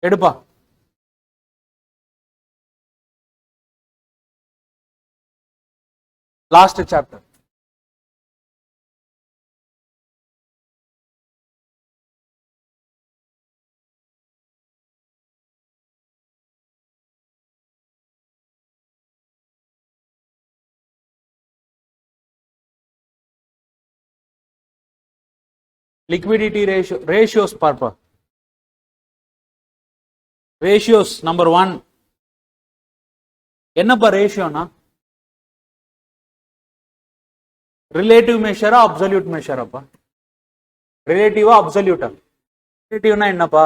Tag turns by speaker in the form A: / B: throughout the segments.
A: எடுப்பா. Last chapter. liquidity ratios பார்ப்பா. ratios number 1 என்னப்பா ரேஷியோனா? Relative மெஷரா absolute மெஷராப்பா? ரிலேட்டிவா அப்சல்யூட்டா? ரிலேட்டிவ்னா என்னப்பா?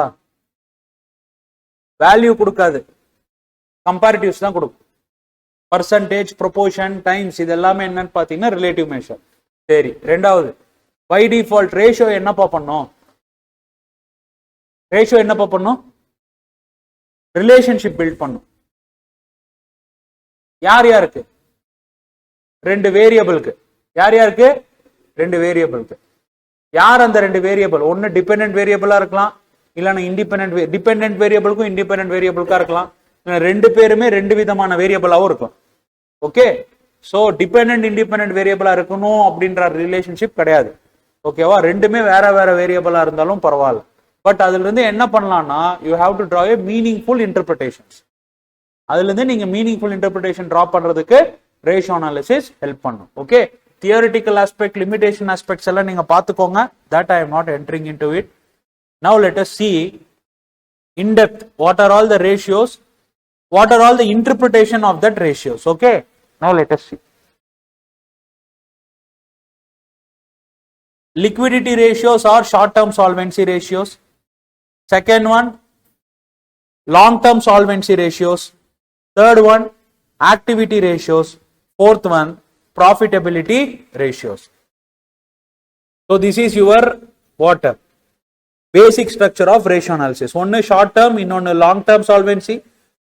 A: வேல்யூ கொடுக்காது, கம்பேரிட்டிவ்ஸ் தான் கொடுக்கும். பர்சன்டேஜ், ப்ரொபோர்ஷன், டைம்ஸ் இது எல்லாமே என்னன்னு பாத்தீங்கன்னா ரிலேட்டிவ் மெஷர். சரி, ரெண்டாவது பை டிஃபால்ட் ரேஷியோ என்னப்பா பண்ணும்? ரேஷியோ என்னப்பா பண்ணும்? ரிலேஷன்ஷிப் பில்ட் பண்ணும். யார் யாருக்கு? ரெண்டு வேரியபிளுக்கு. யார் யாருக்கு? ரெண்டு வேரியபிளுக்கு. யார் அந்த ரெண்டு வேரியபிள்? ஒன்னு டிபெண்டன்ட் வேரியபிளா இருக்கலாம், இல்லைன்னா இண்டிபெண்டன்ட். டிபெண்டன்ட் வேரியபிளுக்கும் இண்டிபெண்டன்ட் வேரியபிளுக்கா இருக்கலாம். ரெண்டு பேருமே ரெண்டு விதமான வேரியபிளாவும் இருக்கும். ஓகே, சோ டிபெண்டன்ட் இண்டிபெண்டன்ட் வேரியபிளா இருக்கணும் அப்படின்ற ரிலேஷன்ஷிப் கிடையாது. ஓகேவா? ரெண்டுமே வேற வேற வேரியபிளா இருந்தாலும் பரவாயில்ல. பட் அதுல இருந்து என்ன பண்ணலாம்னா you have to draw A meaningful interpretations. அதுல இருந்து நீங்க மீனிங்ஃபுல் இன்டர்பிரிட்டேஷன் டிரா பண்றதுக்கு ரேஷியோ அனாலிசிஸ் ஹெல்ப் பண்ணும். Okay, theoretical aspect, limitation aspects எல்லாம் நீங்க பாத்துக்கோங்க. That I am not entering into it. நவ let us see in depth what are all the ratios, what are all the interpretation of that ratios. Okay, now let us see. Liquidity ratios are short term solvency ratios. Second one, long term solvency ratios. Third one, activity ratios. Fourth one, profitability ratios. So this is your what? Basic structure of ratio analysis. One short term, இன்னொன்னு long term solvency.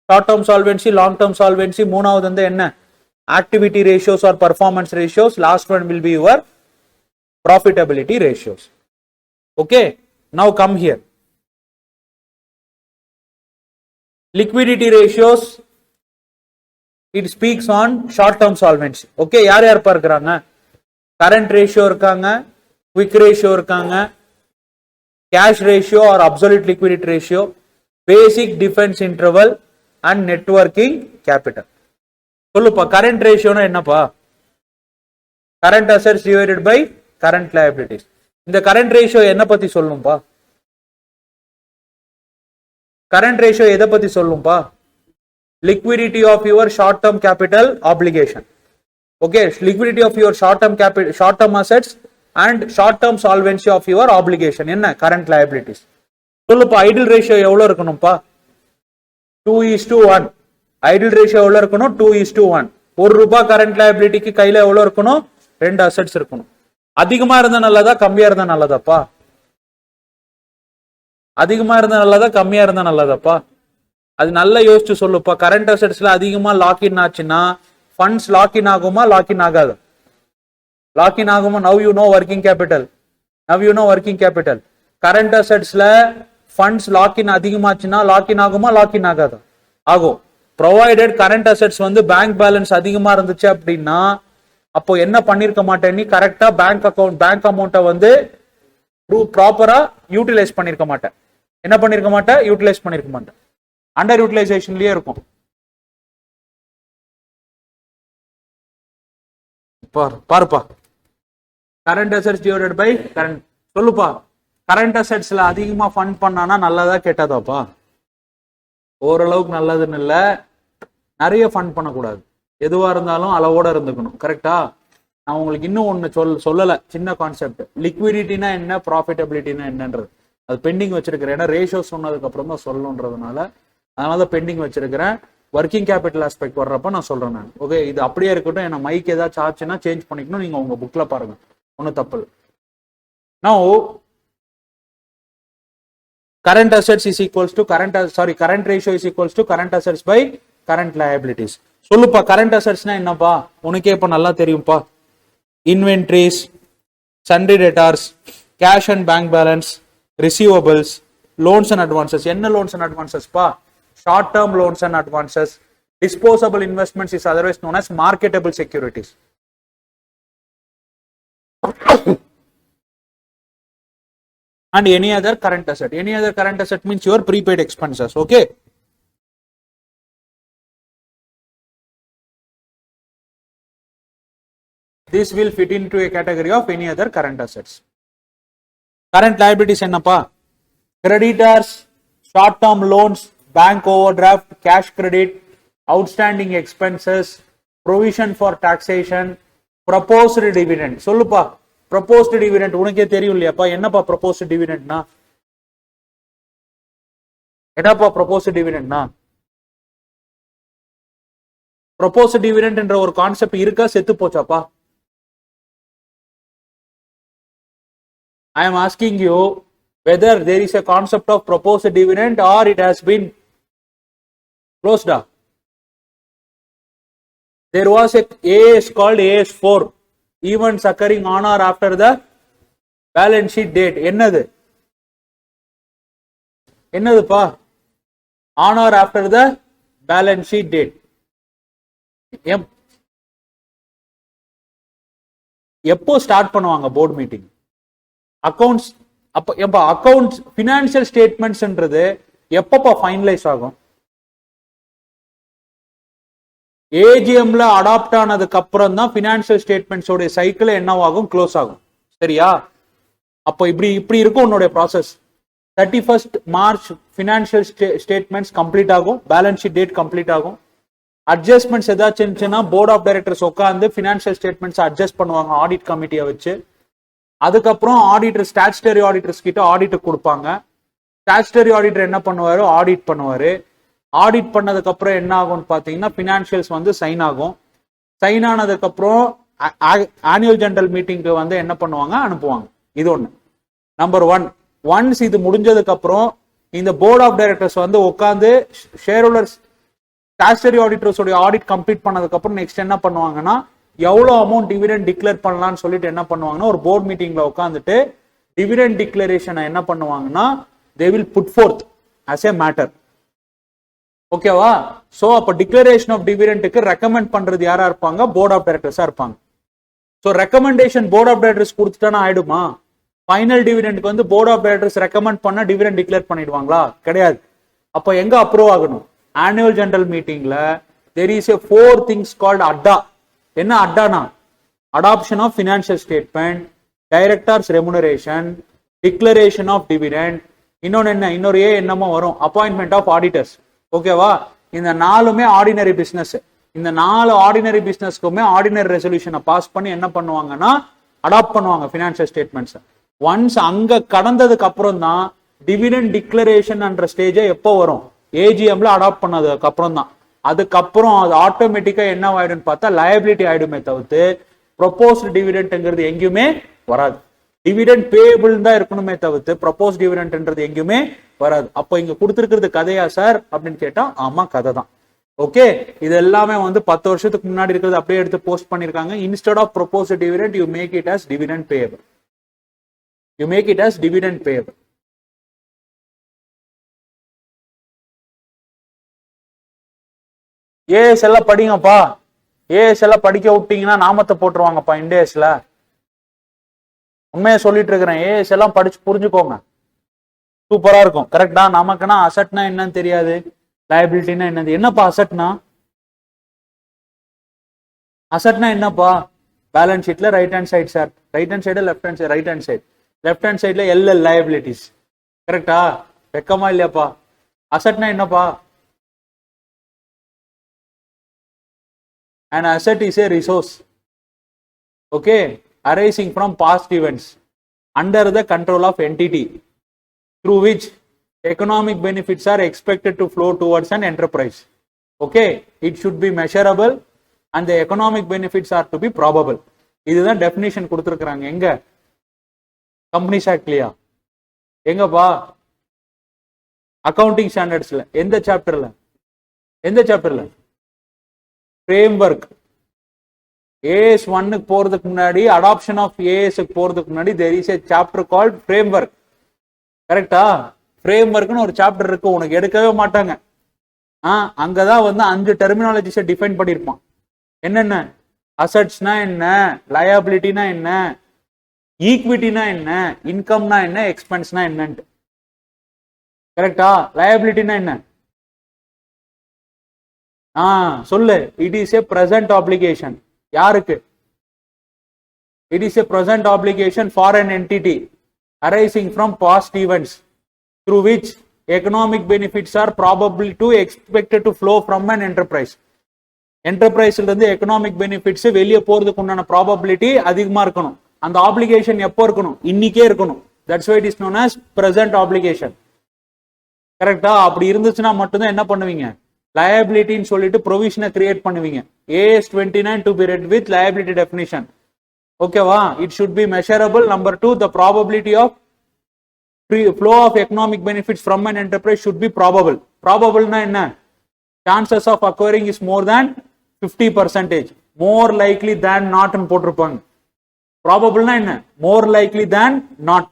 A: Short term solvency, long term solvency. மூணாவது வந்து என்ன? Activity ratios or performance ratios. Last one will be your profitability ratios. Okay, now come here. Liquidity ratios, it speaks on short term solvency. Okay, யார் யார் பார்க்கறாங்க? current ratio இருக்காங்க, quick ratio இருக்காங்க, cash ratio or absolute liquidity ratio, basic defense interval and net working capital. சொல்லுப்பா, current ratio னா என்னப்பா? current assets divided by current liabilities. இந்த current ratio என்ன பத்தி சொல்லும்பா? current ratio எதை பத்தி சொல்லும்பா? liquidity of your short term capital obligation. Okay, liquidity of your short term assets and short term solvency of your obligation என்ன? current liabilities. சொல்லுப்பா, idle ratio எவ்வளவு இருக்கணும்பா? 2:1. idle ratio எவ்வளவு இருக்கணும்? 2:1. ₹1 current liabilityக்கு கையில எவ்வளவு இருக்கணும்? 2 assets இருக்கணும். அதிகமா இருந்தா நல்லதா, கம்மியா இருந்தா நல்லதாப்பா? அதிகமா இருந்தா நல்லதா, கம்மியா இருந்தா நல்லதாப்பா? அது நல்லா யோசிச்சு சொல்லுப்பா. கரண்ட் அசெட்ஸ்ல அதிகமா லாக்இன் ஆச்சுன்னா ஃபண்ட்ஸ் லாக்இன் ஆகுமா, லாக்இன் ஆகாது? லாக்இன் ஆகுமா? Now you know working capital. Now you know working capital. Current அசெட்ஸ்ல ஃபண்ட்ஸ் லாக்இன் அதிகமாச்சுன்னா லாக்இன் ஆகுமா, லாக்இன் ஆகாது? ஆகும். ப்ரொவைடட் கரண்ட் அசெட்ஸ் வந்து பேங்க் பேலன்ஸ் அதிகமா இருந்துச்சு அப்படின்னா அப்போ என்ன பண்ணிருக்க மாட்டேன் நீ? கரெக்டா பேங்க் அமௌண்ட்டை வந்து ப்ராப்பரா யூட்டிலைஸ் பண்ணிருக்க மாட்டேன். என்ன பண்ணிருக்க மாட்டேன்? யூட்டிலைஸ் பண்ணிருக்க மாட்டேன். அண்டர் யூட்டிலைசேஷன்லயே இருக்கும். பாருப்பா, current assets divided by current. சொல்லுப்பா, கரண்ட் அசெட்ஸ்ல அதிகமா ஃபண்ட் பண்ணானா நல்லதா கெட்டதாப்பா? ஓரளவுக்கு நல்லதுன்னு இல்ல, நிறைய ஃபண்ட் பண்ணக்கூடாது. எதுவா இருந்தாலும் அளவோட இருந்துக்கணும். கரெக்டா? நான் உங்களுக்கு இன்னும் ஒன்னு சொல்லல, சின்ன கான்செப்ட். லிக்விடிட்டினா என்ன, ப்ராஃபிட்டபிலிட்டினா என்னன்றது அது பெண்டிங் வச்சிருக்கிறேன். ஏன்னா ரேஷியோ சொன்னதுக்கு அப்புறம் தான் சொல்லணுன்றதுனால அதனாலதான் பெண்டிங் வச்சிருக்கிறேன். ஒர்க்கிங் கேபிட்டல் ஆஸ்பெக்ட் வர்றப்ப நான் சொல்றேன் நான். ஓகே, இது அப்படியே இருக்கட்டும். என்ன மைக் ஏதாச்சும் ஆச்சுன்னா சேஞ்ச் பண்ணிக்கணும். நீங்க உங்க புக்ல பாருங்க, ஒன்னும் தப்பு இல்லை. Now current assets is equals to current ratio is equals to current assets by current liabilities. சொல்லுப்பா, current assetsனா என்னப்பா? உனக்கே இப்ப நல்லா தெரியும்பா. Inventories, sundry debtors, cash and bank balance, receivables, loans and advances. என்ன loans and advances பா? Short term loans and advances. Disposable investments is otherwise known as marketable securities. And any other current asset. Any other current asset means your prepaid expenses. Okay. This will fit into a category of any other current assets. Current liabilities என்னப்பா? Creditors, short term loans, bank overdraft, cash credit, outstanding expenses, provision for taxation, proposed dividend. சொல்லுப்பா, proposed dividend உனக்கே தெரியும் இல்லையாப்பா? என்னப்பா proposed dividendனா? என்னப்பா proposed dividendனா? proposed dividend என்ற ஒரு concept இருக்கா, செத்து போச்சாப்பா? I am asking you whether there is a concept of proposed dividend or it has been closed up. There was a AS called AS4, events occurring on or after the balance sheet date. என்னது? என்னதுப்பா? On or after the balance sheet date. எப்போ start பண்ணுவாங்க board meeting? Accounts அப்ப accounts financial ஸ்டேட்மெண்ட்ஸ்ன்றது எப்பப்பா finalise ஆகும்? ஏஜிஎம்ல adapt ஆனதுக்கு அப்புறம் தான் பினான்சியல் ஸ்டேட்மெண்ட்ஸோட சைக்கிள் என்னவாகும்? க்ளோஸ் ஆகும். சரியா? அப்போ இப்படி இருக்கும் உன்னுடைய process. 31st March financial statements complete ஆகும், பேலன்ஸ் ஷீட் டேட் கம்ப்ளீட் ஆகும். அட்ஜஸ்ட்மெண்ட்ஸ் ஏதாச்சும் இருந்துச்சுன்னா போர்ட் ஆஃப் டைரக்டர்ஸ் உட்காந்து பினான்சியல் ஸ்டேட்மெண்ட்ஸ் அட்ஜஸ்ட் பண்ணுவாங்க ஆடிட் கமிட்டியை வச்சு. அதுக்கப்புறம் ஆடிட்டர், ஸ்டாச்சுட்டரி ஆடிட்டர்ஸ் கிட்ட ஆடிட்டர் கொடுப்பாங்க. ஸ்டாச்சுட்டரி ஆடிட்டர் என்ன பண்ணுவாரு? ஆடிட் பண்ணுவாரு. ஆடிட் பண்ணதுக்கு அப்புறம் என்ன ஆகும்னு பாத்தீங்கன்னா பினான்சியல்ஸ் வந்து சைன் ஆகும். சைன் ஆனதுக்கு அப்புறம் ஆனுவல் ஜெனரல் மீட்டிங்க்கு வந்து என்ன பண்ணுவாங்க? அனுப்புவாங்க. இது ஒண்ணு. நம்பர் 1. ஒன்ஸ் இது முடிஞ்சதுக்கு அப்புறம் இந்த போர்ட் ஆஃப் டைரக்டர்ஸ் வந்து உட்காந்து ஷேர் ஹோல்டர்ஸ், ஸ்டாச்சுட்டரி ஆடிட்டர்ஸோட ஆடிட் கம்ப்ளீட் பண்ணதுக்கு அப்புறம் நெக்ஸ்ட் என்ன பண்ணுவாங்கன்னா எவ்வளவு அமௌண்ட் டிவிடெண்ட் டிக்ளேர் பண்ணலாம்னு சொல்லிட்டு என்ன பண்ணுவாங்கன்னா ஒரு போர்ட் மீட்டிங்ல உட்காந்துட்டு டிவிடெண்ட் டிக்ளரேஷனை என்ன பண்ணுவாங்கன்னா they will put forth as a matter. ஓகேவா? சோ அப்ப டிக்ளரேஷன் ஆஃப் டிவிடெண்ட்க்கு ரெக்கமெண்ட் பண்றது யாரா இருப்பாங்க? போர்ட் ஆஃப் டைரக்டர்ஸா இருப்பாங்க. So recommendation board of directors கொடுத்துட்டானா ஆயிடுமா? ஃபைனல் டிவிடெண்ட்க்கு வந்து போர்ட் ஆஃப் டைரக்டர்ஸ் ரெக்கமெண்ட் பண்ணா டிவிடெண்ட் டிக்ளேர் பண்ணிடுவாங்களா? கிடையாது. அப்ப எங்க அப்ரூவ் ஆகணும்? ஆனுவல் ஜெனரல் மீட்டிங்ல there is a 4 things called அட்டா. என்ன அட்டானா? Adoption of financial statement, directors remuneration, declaration of dividend, இன்னொன்னு என்ன? இன்னொரு என்னமோ வரும், அப்பாயின்மெண்ட் ஆஃப் ஆடிட்டர்ஸ். ஓகேவா? இந்த 4மே ஆர்டினரி பிசினஸ். இந்த 4 ஆர்டினரி பிசினஸ்க்குமே ஆர்டினரி ரெசல்யூஷனை பாஸ் பண்ணி என்ன பண்ணுவாங்கன்னா அடாப்ட் பண்ணுவாங்க பினான்சியல் ஸ்டேட்மெண்ட்ஸ். ஒன்ஸ் அங்க கடந்ததுக்கு அப்புறம் தான் டிவிடெண்ட் டிக்ளரேஷன் என்ற ஸ்டேஜே எப்போ வரும்? ஏஜிஎம்ல அடாப்ட் பண்ணதுக்கு அப்புறம் தான். அதுக்கப்புறம் அது ஆட்டோமேட்டிக்கா என்ன ஆயிடும்னு பார்த்தா லயபிலிட்டி ஆயிடுமே தவிர்த்து ப்ரொபோஸ்ட் டிவிடெண்ட்ங்கிறது எங்கேயுமே வராது. டிவிடெண்ட் பேபிள் தான் இருக்கணுமே தவிர்த்து ப்ரொபோஸ் டிவிடெண்ட்ன்றது எங்கேயுமே வராது. அப்போ இங்க கொடுத்துருக்கிறது கதையா சார் அப்படின்னு கேட்டா ஆமா, கதை தான். ஓகே, இது எல்லாமே வந்து 10 வருஷத்துக்கு முன்னாடி இருக்கிறது அப்படியே எடுத்து போஸ்ட் பண்ணிருக்காங்க. Instead of propose dividend you make it as dividend payable. You make it as dividend payable. AS எல்லாம் படிங்கப்பா. ஏஎஸ் எல்லாம் படிக்க விட்டீங்கன்னா நாமத்தை போட்டுருவாங்கப்பா இண்டேஸ்ல. உண்மையை சொல்லிட்டு இருக்கிறேன். ஏஎஸ் எல்லாம் படிச்சு புரிஞ்சுக்கோங்க, சூப்பரா இருக்கும். கரெக்டா? நமக்குன்னா அசட்னா என்னன்னு தெரியாது, லயபிலிட்டினா என்னது. என்னப்பா அசட்னா? அசட்னா என்னப்பா? பேலன்ஸ் ஷீட்ல right hand side sir, right hand side left hand side, right hand side, left hand சைடுல எல்எல் லயபிலிட்டிஸ். கரெக்டா? வெக்கமா இல்லையாப்பா? அசட்னா என்னப்பா? An asset is a resource, okay, arising from past events under the control of entity through which economic benefits are expected to flow towards an enterprise. Okay, it should be measurable and the economic benefits are to be probable. இதுதான் definition கொடுத்துருக்காங்க. எங்க? Companies ஆக்ட்லயா? எங்கப்பா? Accounting ஸ்டாண்டர்ட்ஸ்ல. எந்த சாப்டர்ல? எந்த சாப்டர்ல? Framework. As 1க்கு போறதுக்கு முன்னாடி, அடாப்ஷன் ஆஃப் ஏஎஸ்க்கு போறதுக்கு முன்னாடி there is a chapter called framework. கரெக்டா? ஃப்ரேம் ஒர்க்னு ஒரு சாப்டர் இருக்கு, உனக்கு எடுக்கவே மாட்டாங்க. அங்கதான் வந்து 5 டெர்மினாலஜிஸை டிஃபைன் பண்ணியிருப்பான். என்னென்ன? அசட்ஸ்னா என்ன, லயபிலிட்டினா என்ன, ஈக்விட்டினா என்ன, இன்கம்னா என்ன, எக்ஸ்பென்ஸ்னா என்னன்ட்டு. கரெக்டா? லயபிலிட்டினா என்ன? சொல்லு. It is a present obligation. யாருக்கு? It is a present obligation for an entity arising from past events through which economic benefits are probably to expected to flow from an enterprise. என்டர்பிரைஸ்ல இருந்து எக்கனாமிக் பெனிஃபிட்ஸ் வெளியே போறதுக்கு உண்டான probability அதிகமா இருக்கணும். அந்த application எப்போ இருக்கணும்? இன்னைக்கே இருக்கணும். That's why it is known as present obligation. கரெக்டா? அப்படி இருந்துச்சுன்னா மட்டும்தான் என்ன பண்ணுவீங்க? லயபிலிட்டின்னு சொல்லிட்டு ப்ரொவிஷனை கிரியேட் பண்ணுவீங்க. AS 29 to be read with liability definition. ஓகேவா? It should be measurable. Number 2, the probability of flow of economic benefits from an enterprise should be probable. Probable na enna? Chances of occurring is more than 50%. More likely than not ன்னு போட்டிருப்பாங்க. Probable na enna? More likely than not.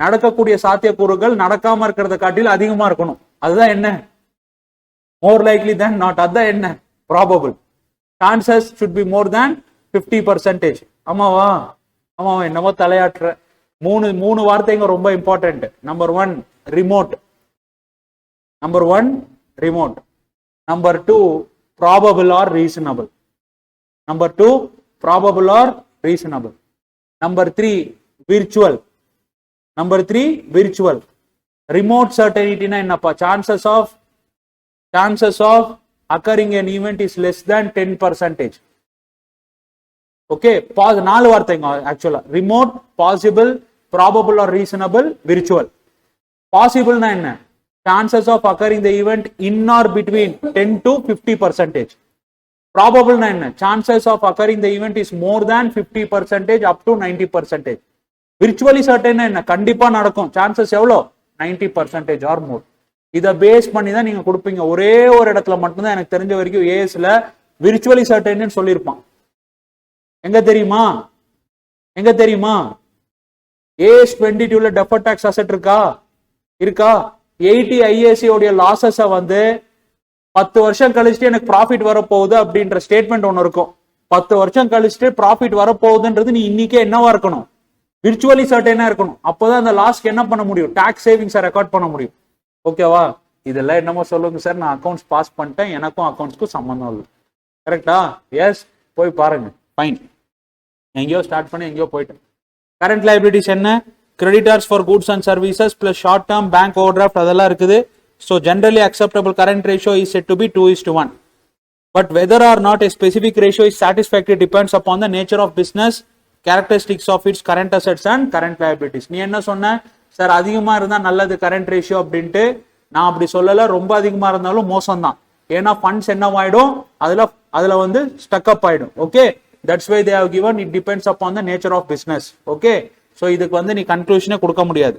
A: நடக்கக்கூடிய சாத்தியக்கூறுகள் நடக்காம இருக்கிறத காட்டிலும் அதிகமா இருக்கணும். அதுதான் என்ன? More likely than not. அதுதான் என்ன? Probable. Chances should be more than 50%. ஆமாவா? ஆமாவா? என்னவோ தலையாட்டுற. மூணு வார்த்தைங்க ரொம்ப important. Number 1 remote. Number 2 probable or reasonable. Number 3 virtual. Remote certainty na என்னப்பா? chances of occurring an event is less than 10%. Okay, 4 வார்த்தைங்க ஆக்சுவலா. Remote, possible, probable or reasonable, virtual. பாசிபிள்னா என்ன? Chances of occurring the event in or between 10 to 50%. ப்ராபபிள்னா என்ன? Chances of occurring the event is more than 50% up to 90%. Virtually certain என்ன? கண்டிப்பா நடக்கும். Chances எவ்வளோ? 90% ஆர் மோர். இதை பேஸ் பண்ணி தான் நீங்க கொடுப்பீங்க. ஒரே ஒரு இடத்துல மட்டும்தான் எனக்கு தெரிஞ்ச வரைக்கும் ஏஎஸ்ல விர்ச்சுவலி சர்டன் சொல்லியிருப்பான். எங்க தெரியுமா? AS 22ல டெஃபர்ட் டாக்ஸ் அசெட் இருக்கா? 80 IAC உடைய லாசஸ வந்து 10 வருஷம் கழிச்சுட்டு எனக்கு ப்ராஃபிட் வரப்போகுது அப்படின்ற ஸ்டேட்மெண்ட் ஒன்று இருக்கும். 10 வருஷம் கழிச்சுட்டு ப்ராஃபிட் வரப்போகுதுன்றது நீ இன்னைக்கே என்னவா இருக்கணும்? விர்ச்சுவலி சர்டனா இருக்கணும். அப்போதான் அந்த லாஸ்க்கு என்ன பண்ண முடியும்? டாக்ஸ் சேவிங்ஸை ரெக்கார்ட் பண்ண முடியும். ஓகேவா? இதெல்லாம் என்னமோ சொல்லுங்க சார், நான் அக்கௌண்ட்ஸ் பாஸ் பண்ணிட்டேன், எனக்கும் அக்கௌண்ட்ஸ்க்கும் சம்பந்தம் இல்லை. கரெக்டா? எஸ், போய் பாருங்க. ஃபைன். எங்கேயோ ஸ்டார்ட் பண்ணி எங்கேயோ போயிட்டேன். கரண்ட் லைபிலிட்டிஸ் என்ன? Creditors for goods and services plus short term bank overdraft அதெல்லாம் இருக்குது. So generally acceptable current ratio is set to be 2:1. But whether or not a specific ratio is satisfactory depends upon the nature of business, characteristics of its current assets and current liabilities. நீ என்ன சொன்ன sir? அதிகமா இருந்தா நல்லது current ratio அப்படின்ட்டு. நான் அப்படி சொல்லல. ரொம்ப அதிகமா இருந்தாலும் மோசம் தான். ஏன்னா ஃபண்ட்ஸ் என்னவாயிடும்? அதுல வந்து ஸ்டக் அப் ஆயிடும். Okay, that's why they have given it depends upon the nature of business. okay, so இதுக்கு வந்து நீ கன்க்ளூஷனே கொடுக்க முடியாது.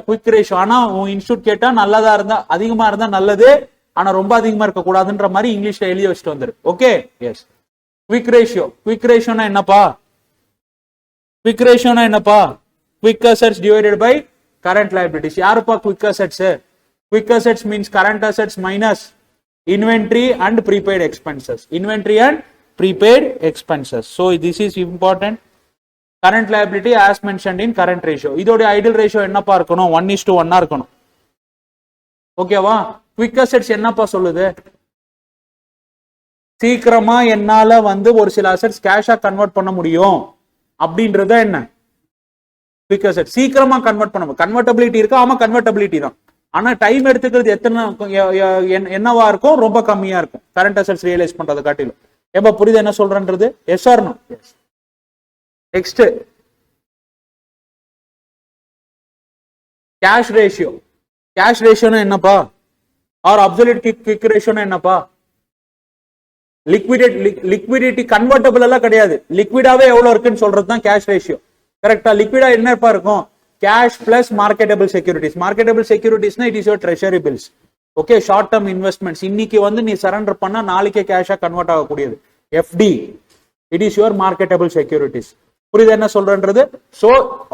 A: குவிக் ரேஷியோ ஆனா உன் இன்ஸ்டியூட் கேட்டா நல்லதா இருந்தா, அதிகமா இருந்தா நல்லது, ஆனா ரொம்ப அதிகமா இருக்க கூடாதுன்ற மாதிரி இங்கிலீஷ்ல எழுதி வச்சுட்டு வந்துரு. Okay, S. குவிக் ரேஷியோனா என்னப்பா? Quick assets divided by current liabilities. யாருப்பா quick assets? Quick assets means current assets minus inventory and prepaid expenses. prepaid expenses. So this is important. Current liability as mentioned in current ratio. இதோட ideal ratio என்னப்பா இருக்கணும்? 1:1 இருக்கணும். ஓகேவா? Quick assets என்னப்பா சொல்லுது? சீக்கிரமா என்னால வந்து ஒரு சில அசெட்ஸ் கேஷா கன்வெர்ட் பண்ண முடியும் அப்படின்றத என்ன? குவிக் அசெட் சீக்கிரமா கன்வெர்ட் பண்ண முடியும். கன்வெர்டபிலிட்டி இருக்கா? ஆமா, கன்வெர்டபிலிட்டி தான். ஆனா டைம் எடுத்துக்கிறது என்னவா இருக்கும்? ரொம்ப கம்மியா இருக்கும் கரண்ட் அசெட்ஸ் ரியலைஸ் பண்றதை காட்டிலும். எப்ப புரியுது என்ன சொல்றன்றது? Yes or no? Next cash ரேஷியோனா என்னப்பா? ஆர் அப்சல்யூட் குவிக் ரேஷியோனா என்னப்பா? லிக்விடிட்டி கன்வெர்டபிள் எல்லாம் கிடையாது. லிக்விடாவே எவ்வளவு இருக்குன்னு சொல்றதுதான் கேஷ் ரேஷியோ. கரெக்டா? லிக்விடா என்னப்பா இருக்கும்? Cash plus marketable securities. Marketable செக்யூரிட்டிஸ்னா it is your treasury bills. Okay, short term investments. இன்னைக்கு வந்து நீ சரண்டர் பண்ணா நாளைக்கே கேஷா கன்வெர்ட் ஆகக்கூடியது. FD, it is your marketable securities. புரியுது என்ன சொல்றேன்றது? சோ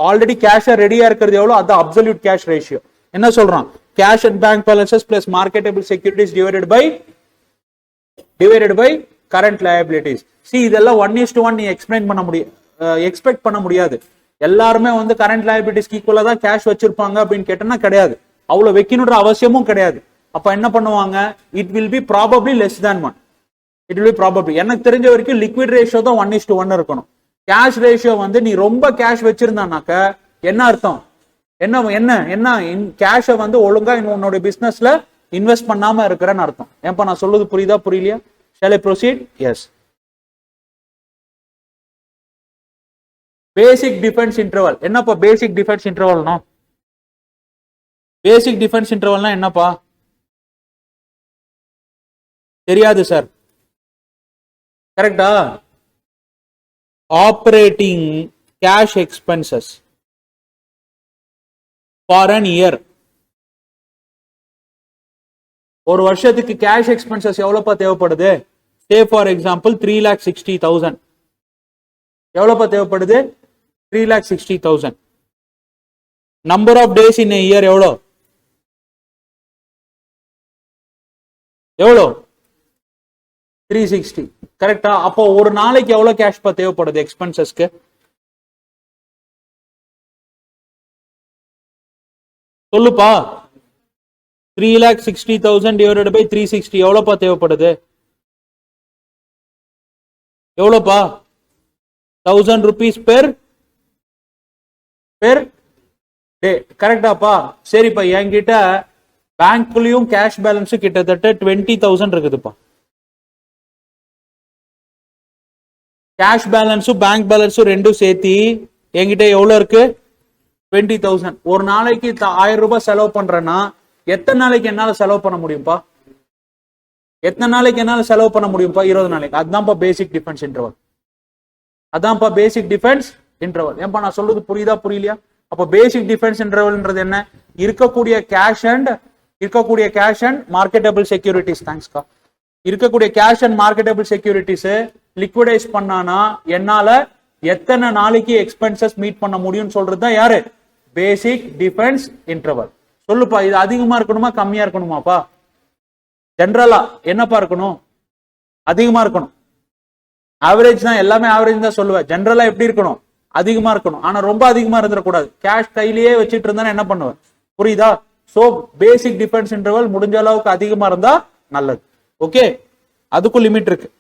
A: ஆல்ரெடி கேஷ் ரெடியா இருக்கிறது எவ்வளவு, அது அப்சல்யூட் கேஷ் ரேஷியோ. என்ன சொல்றான்? Cash and bank balances plus marketable securities divided by current liabilities. சி இதெல்லாம் 1:1 நீ எக்ஸ்பெக்ட் பண்ண முடியாது. எல்லாருமே வந்து கரண்ட் லயபிலிட்டிஸ்க்கு ஈக்குவலா தான் கேஷ் வச்சிருப்பாங்க அப்படின்னு கேட்டோம்னா கிடையாது. அவ்வளவு வைக்கணுன்ற அவசியமும் கிடையாது. அப்ப என்ன பண்ணுவாங்க? It will be probably less than 1. It will be probably. எனக்கு தெரிஞ்ச வரைக்கும் லிக்விட் ரேஷியோ தான் 1:1 இருக்கணும். கேஷ் ரேஷியோ வந்து நீ ரொம்ப கேஷ் வச்சிருந்தானாக்க என்ன அர்த்தம்? என்ன என்ன என்ன கேஷை வந்து ஒழுங்கா உன்னோட பிசினஸ்ல இன்வெஸ்ட் பண்ணாம இருக்கிறன்னு அர்த்தம். ஏன்பா நான் சொல்றது புரியுதா புரியலையா? Shall I proceed? Yes. Basic defense interval. என்னப்பா basic defense interval னா? Basic defense interval னா என்னப்பா? தெரியாது சார். கரெக்டா? Operating cash expenses for an year. ஒரு வருஷத்துக்கு கேஷ் எக்ஸ்பென்சஸ் எவ்வளவுப்பா தேவைப்படுது? சே ஃபார் எக்ஸாம்பிள் 3,60,000. எவ்வளவுப்பா தேவைப்படுது? 3,60,000. Number of days in year எவ்வளோ? எவ்வளோ? 360. கரெக்டா? அப்போ ஒரு நாளைக்கு எவ்வளவு கேஷ் பா தேவைப்படுது எக்ஸ்பென்சஸ்க்கு? சொல்லுப்பா. 3,60,000 divided by 360 எவ்வளவுப்பா தேவைப்படுது? எவ்வளவுப்பா? 1,000 rupees பெர் டே. கரெக்டாப்பா? சரிப்பா. என்கிட்ட பேங்க்லயும் கேஷ் பேலன்ஸ் கிட்டத்தட்ட 20,000 இருக்குதுப்பா. கேஷ் பேலன்ஸும் பேங்க் பேலன்ஸும் ரெண்டும் சேர்த்து என்கிட்ட எவ்வளவு இருக்கு? 20,000. ஒரு நாளைக்கு 1000 ரூபாய் செலவு பண்றேன்னா எத்தனை நாளைக்கு என்னால செலவு பண்ண முடியும்பா? எத்தனை நாளைக்கு என்னால செலவு பண்ண முடியும்பா? 20 நாளைக்கு. அதுதான்ப்பா பேசிக் டிஃபென்ஸ் இன்டர்வல். அதான்ப்பா பேசிக் டிஃபென்ஸ் இன்டர்வல். ஏன்பா நான் சொல்றது புரியுதா புரியலையா? அப்ப பேசிக் டிஃபென்ஸ் இன்டர்வல்ன்றது என்ன? இருக்கக்கூடிய கேஷ் அண்ட் மார்க்கெட்டபிள் செக்யூரிட்டிஸ். தேங்க்ஸ்க்கா. இருக்கக்கூடிய கேஷ் அண்ட் மார்க்கெட்டபிள் செக்யூரிட்டிஸ் லிக்விடைஸ் பண்ணானா என்னால எத்தனை நாளைக்கு எக்ஸ்பென்சஸ் மீட் பண்ண முடியும்னு சொல்றது தான் யாரு? பேசிக் டிஃபென்ஸ் இன்டர்வல். சொல்லுப்பா. இது அதிகமா இருக்கணுமா கம்மியா இருக்கணுமாப்பா? ஜெனரலா என்னப்பா இருக்கணும்? அதிகமா இருக்கணும். ஆவரேஜ் தான், எல்லாமே ஆவரேஜ் தான் சொல்லுவேன். ஜெனரலா எப்படி இருக்கணும்? அதிகமா இருக்கணும். ஆனா ரொம்ப அதிகமா இருந்துடக்கூடாது. கேஷ் கையிலேயே வச்சுட்டு இருந்தா என்ன பண்ணுவேன்? புரியுதா? சோ பேசிக் டிஃபென்ஸ் இன்டர்வல் முடிஞ்ச அளவுக்கு அதிகமா இருந்தா நல்லது. ஓகே, அதுக்கும் லிமிட் இருக்கு.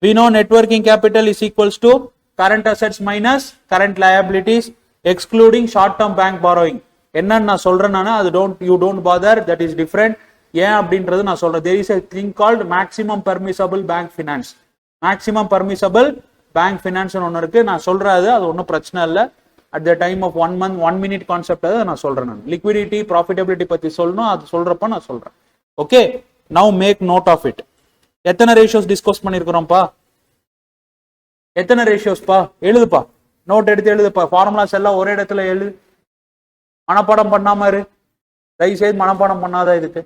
A: We know net working capital is equals to current assets minus current liabilities excluding short term bank borrowing. என்னன்னு நான் சொல்றேன் நானு. அது you don't bother, that is different. ஏன் அப்படின்றது நான் சொல்றேன். There is a thing called maximum permissible bank finance. Maximum permissible bank finance ஒன்னு இருக்கு. நான் சொல்றேன். அது ஒன்றும் பிரச்சனை இல்லை. At the time of 1 month 1 minute concept நான் சொல்றேன். நான் liquidity profitability பத்தி சொல்லணும். அது சொல்றப்ப நான் சொல்றேன். Okay, now make note of it. எத்தனை ரேஷியோஸ் டிஸ்கஸ் பண்ணிருக்கிறோம்ப்பா? எத்தனை ரேஷியோஸ்ப்பா? எழுதுப்பா. நோட் எடுத்து எழுதுப்பா. ஃபார்முலாஸ் எல்லாம் ஒரே இடத்துல எழுது. மனப்பாடம் பண்ணாம இரு. தயவுசெய்து மனப்பாடம் பண்ணாத. இதுக்கு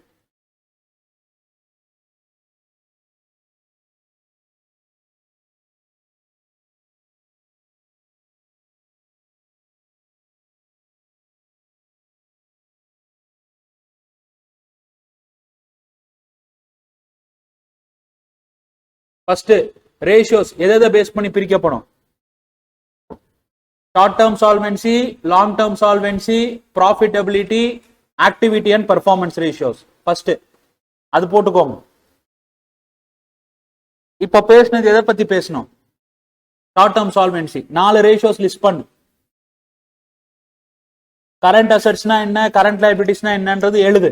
A: ஃபர்ஸ்ட் ரேஷியோஸ் எதை பேஸ் பண்ணி பிரிக்கப்படும்? Short term solvency, long term solvency, profitability, activity and performance ratios. First அது போட்டுக்கோங்க. இப்ப பேசினது எதை பத்தி பேசணும்? Short term solvency. 4 ratios list பண்ணு. கரண்ட் அசெட்ஸ்னா என்ன, கரண்ட் லைபிலிட்டிஸ்னா என்னன்றது எழுது.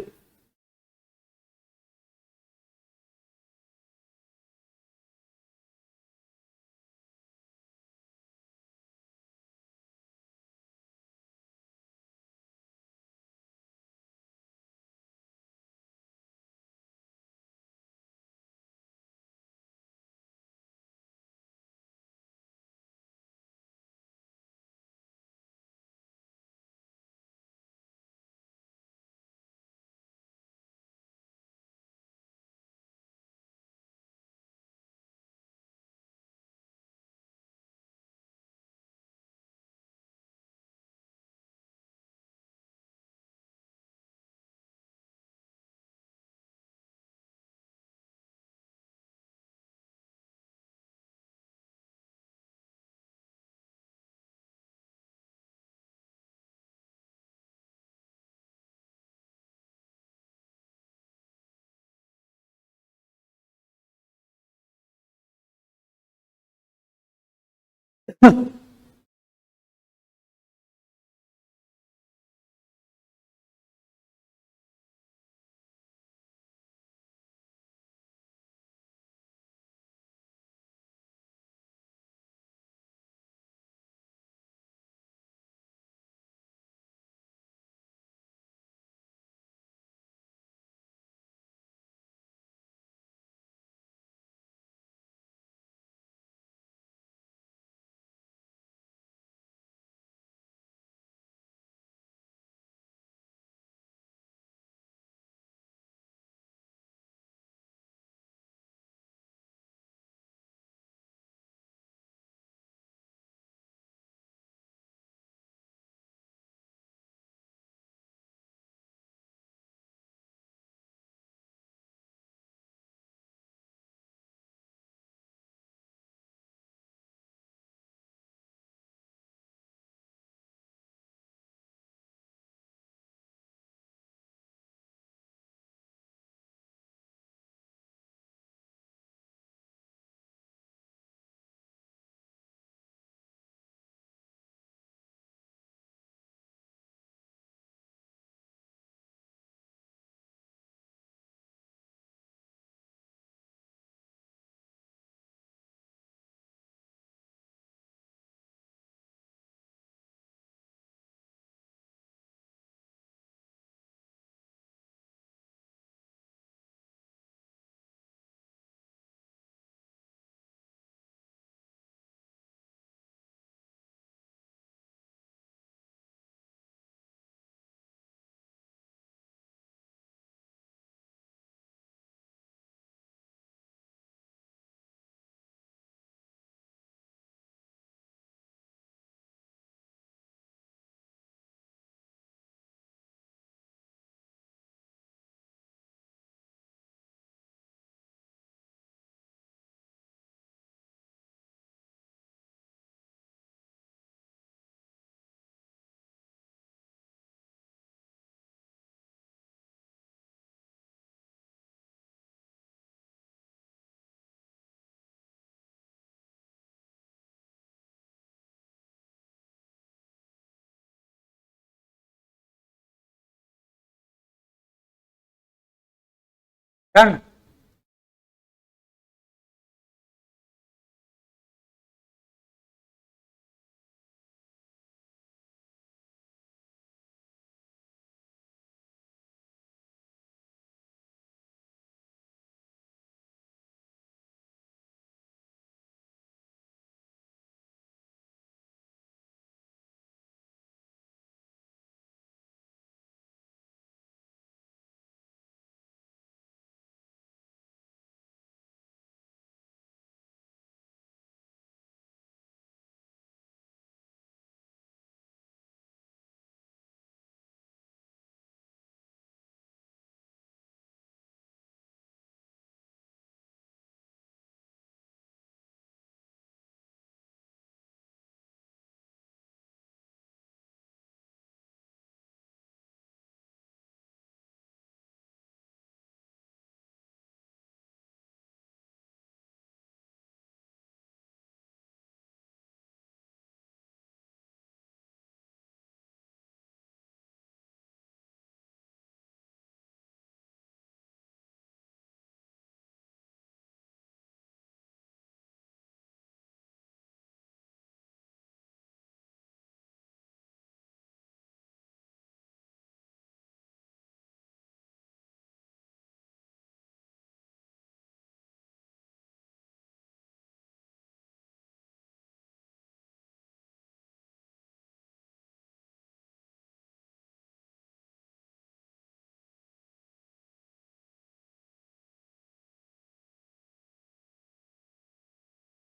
A: Done.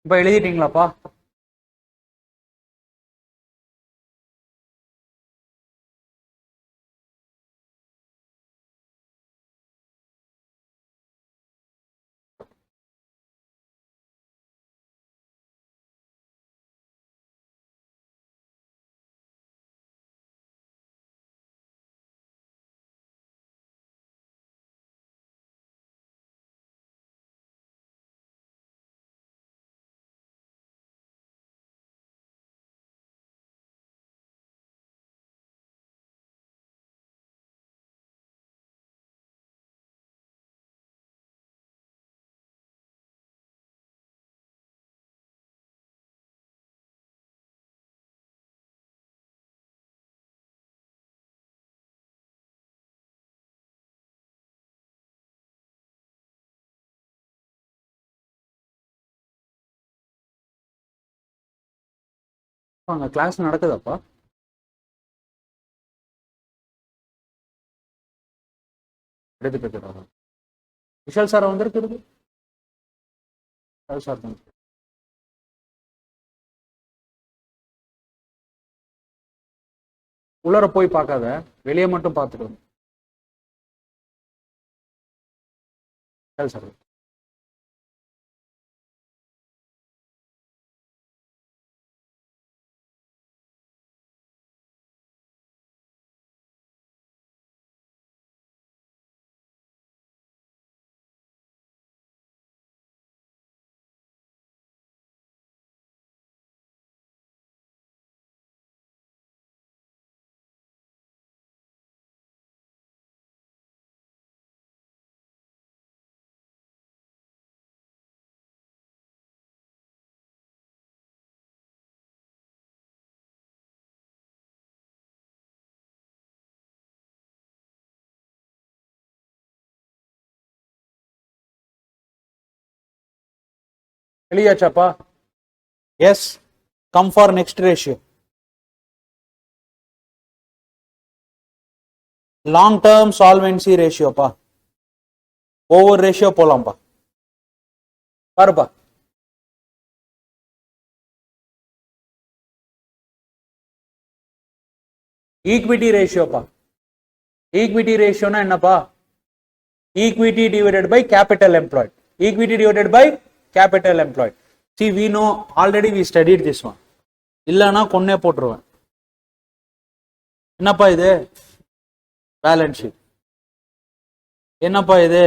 A: இப்போ எழுதிட்டீங்களாப்பா? அங்க கிளாஸ் நடக்குதாப்பா? எடுத்துட்டு இருக்கிறாங்க. விஷால் சார் வந்திருக்கிறது. விஷால் சார் தான். உள்ளர போய் பார்க்காத, வெளியே மட்டும் பார்த்துட்டு வந்து. விஷால் சார். வெளியாச்சாப்பா? Yes. Come for next ratio. Long term solvency ரேஷியோப்பா. ஒவ்வொரு ரேஷியோ போலாம்ப்பா. பாருப்பா. ஈக்விட்டி ரேஷியோப்பா. ஈக்விட்டி ரேஷியோனா என்னப்பா? Equity divided by capital employed. Equity divided by capital employed. See, we know already we studied this one. இல்லனா கொன்னே போட்டுருவேன். என்னப்பா இது? Balance sheet. என்னப்பா இது?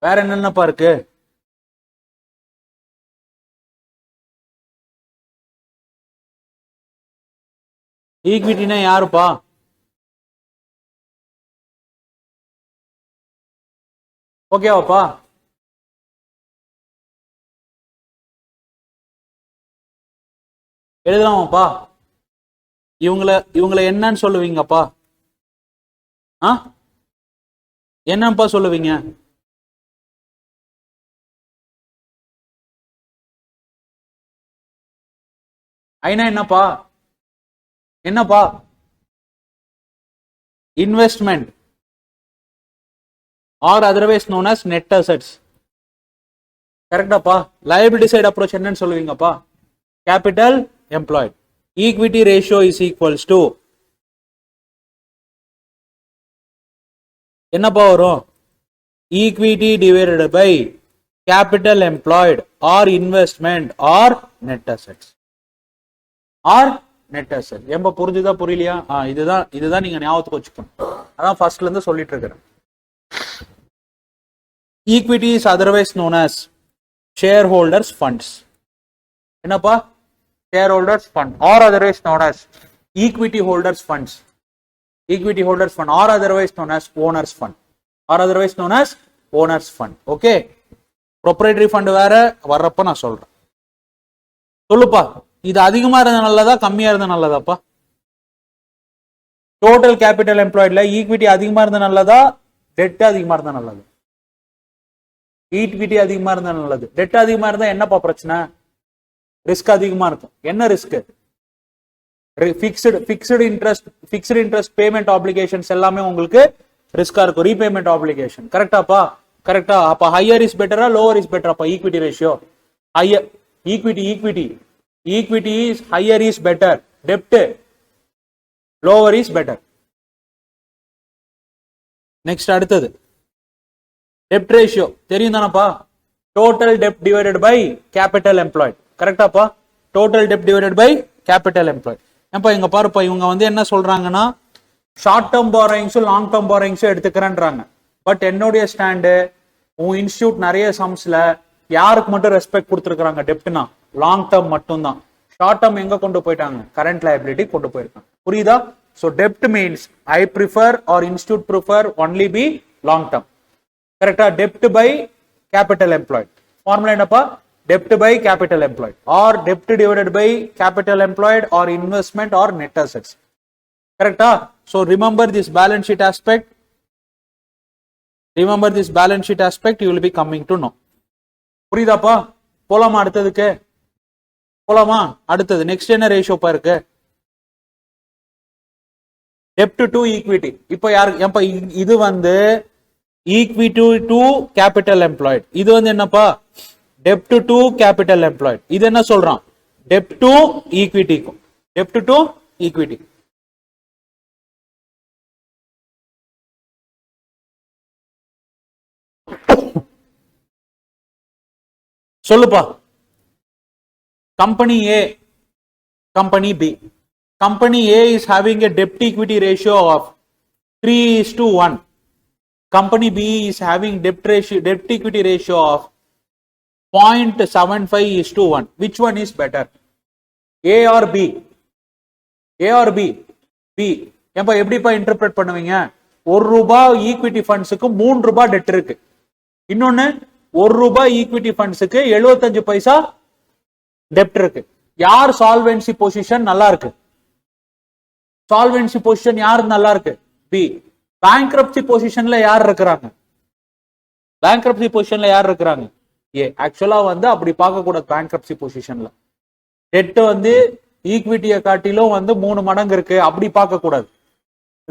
A: வேற என்னென்னப்பா இருக்கு? ஈக்விட்டினா யாருப்பா? ஓகேவாப்பா? எழுதலாமாப்பா? இவங்களை என்னன்னு சொல்லுவீங்கப்பா? என்னப்பா சொல்லுவீங்க? ஐனா என்னப்பா? என்னப்பா? Investment or otherwise known as net assets. கரெக்டாப்பா? liability side approach என்னன்னு சொல்லுவீங்கப்பா? capital employed. Equity ratio is equals to என்னப்பா வரும்? equity divided by capital employed or investment or net assets or net asset. எம்ப புரிஞ்சுதா புரியலையா? இதுதான் நீங்க ஞாபகத்துக்கு வச்சுக்கணும். அதான் ஃபர்ஸ்ட்ல இருந்து சொல்லிட்டு இருக்கிறேன். Equity is otherwise known as shareholders funds. என்னப்பா? shareholders fund or otherwise known as equity holders funds. Equity holders fund or otherwise known as owners fund or otherwise known as owners fund. Okay, proprietary fund வேற வர்றப்ப நான் சொல்றேன். சொல்லுப்பா, இது அதிகமா இருந்தா நல்லதா கம்மியா இருந்தா நல்லதாப்பா? டோட்டல் கேபிட்டல் எம்ப்ளாய்ட்ல ஈக்விட்டி அதிகமா இருந்தா நல்லதா டெட் அதிகமா இருந்தா நல்லது? ஈக்விட்டி அதிகமா இருந்தா நல்லது. டெட் அதிகமா இருந்தா என்னப்பா பிரச்சனை? ரிஸ்க் அதிகமா இருக்கும். என்ன risk? Fixed interest payment obligations எல்லாமே உங்களுக்கு ரிஸ்கா இருக்கும். Repayment obligation. கரெக்டாப்பா? கரெக்டா? அப்ப ஹையர் இஸ் பெட்டரா லோவர் இஸ் பெட்டராப்பா? Equity ratio higher. Equity is higher is better. டெப்ட் லோவர் இஸ் பெட்டர். நெக்ஸ்ட் அடுத்தது டெப்ட் ரேஷியோ தெரியும் தானப்பா? டோட்டல் டெப்ட் டிவைடட் பை கேபிட்டல் எம்ப்ளாய்ட். கரெக்டாப்பா? டோட்டல் டெப்ட் டிவைடட் பை கேபிட்டல் எம்ப்ளாய்ட். ஏப்பா இங்க பாருப்பா, இவங்க வந்து என்ன சொல்றாங்கன்னா ஷார்ட் டேர்ம் பாரோயிங்ஸும் லாங் டேர்ம் பாரோயிங்ஸும் எடுத்துக்கிறேன்றாங்க. பட் என்னுடைய ஸ்டாண்டு, உன் இன்ஸ்டியூட் நிறைய சம்ஸ்ல யாருக்கு மட்டும் ரெஸ்பெக்ட் கொடுத்துருக்காங்க? டெப்ட்னா லாங் டேர்ம் மட்டும் தான். ஷார்ட் டேர்ம் எங்க கொண்டு போயிட்டாங்க? கரண்ட் லைபிலிட்டி கொண்டு போயிருக்காங்க. புரியுதா? So debt means I prefer or institute prefer only be long term. கரெக்டா? debt by capital employed. Formula என்னப்பா? debt by capital employed or debt divided by capital employed or investment or net assets. கரெக்டா? So remember this balance sheet aspect. You will be coming to know. புரியுதாப்பா? போலாமா அடுத்ததுக்கு? போலாமா? அடுத்தது next என்ன ரேஷியோப்பா இருக்கு? டெப்ட் to equity. இப்போ யாருக்கு இது வந்து ஈக்விட்டி டு கேபிட்டல் எம்ப்ளாய்ட். இது வந்து என்னப்பா? டெப்ட் டு கேபிட்டல் எம்ப்ளாய்ட். இது என்ன சொல்றான்? டெப்ட் டு ஈக்விட்டிக்கும். டெப்ட் டு ஈக்விட்டி. சொல்லுப்பா. Company A, company B. Company A is having a debt equity ratio of 3:1. Company B is having debt equity ratio of 0.75:1. Which one is better? A or B? A or B? B. ஏன்பா எப்படிப்பா interpret பண்ணுவீங்க? ₹1 equity ஃபண்ட்ஸுக்கு ₹3 dead இருக்கு. இன்னொன்னு ₹1 equity ஃபண்ட்ஸுக்கு 75 பைசா டெப்ட் இருக்கு. யார் solvency position நல்லா இருக்கு? Solvency position யார் நல்லா இருக்கு? பி. பேங்க்ரப்சி பொசிஷன்ல யார் இருக்கிறாங்க? பேங்க்ரப்சி பொசிஷன்ல யார் இருக்கிறாங்க? ஏ. ஆக்சுவலா வந்து அப்படி பார்க்க கூடாது. பேங்க்ரப்சி பொசிஷன்ல டெட் வந்து ஈக்விட்டியை காட்டிலும் வந்து 3 மடங்கு இருக்கு, அப்படி பார்க்க கூடாது.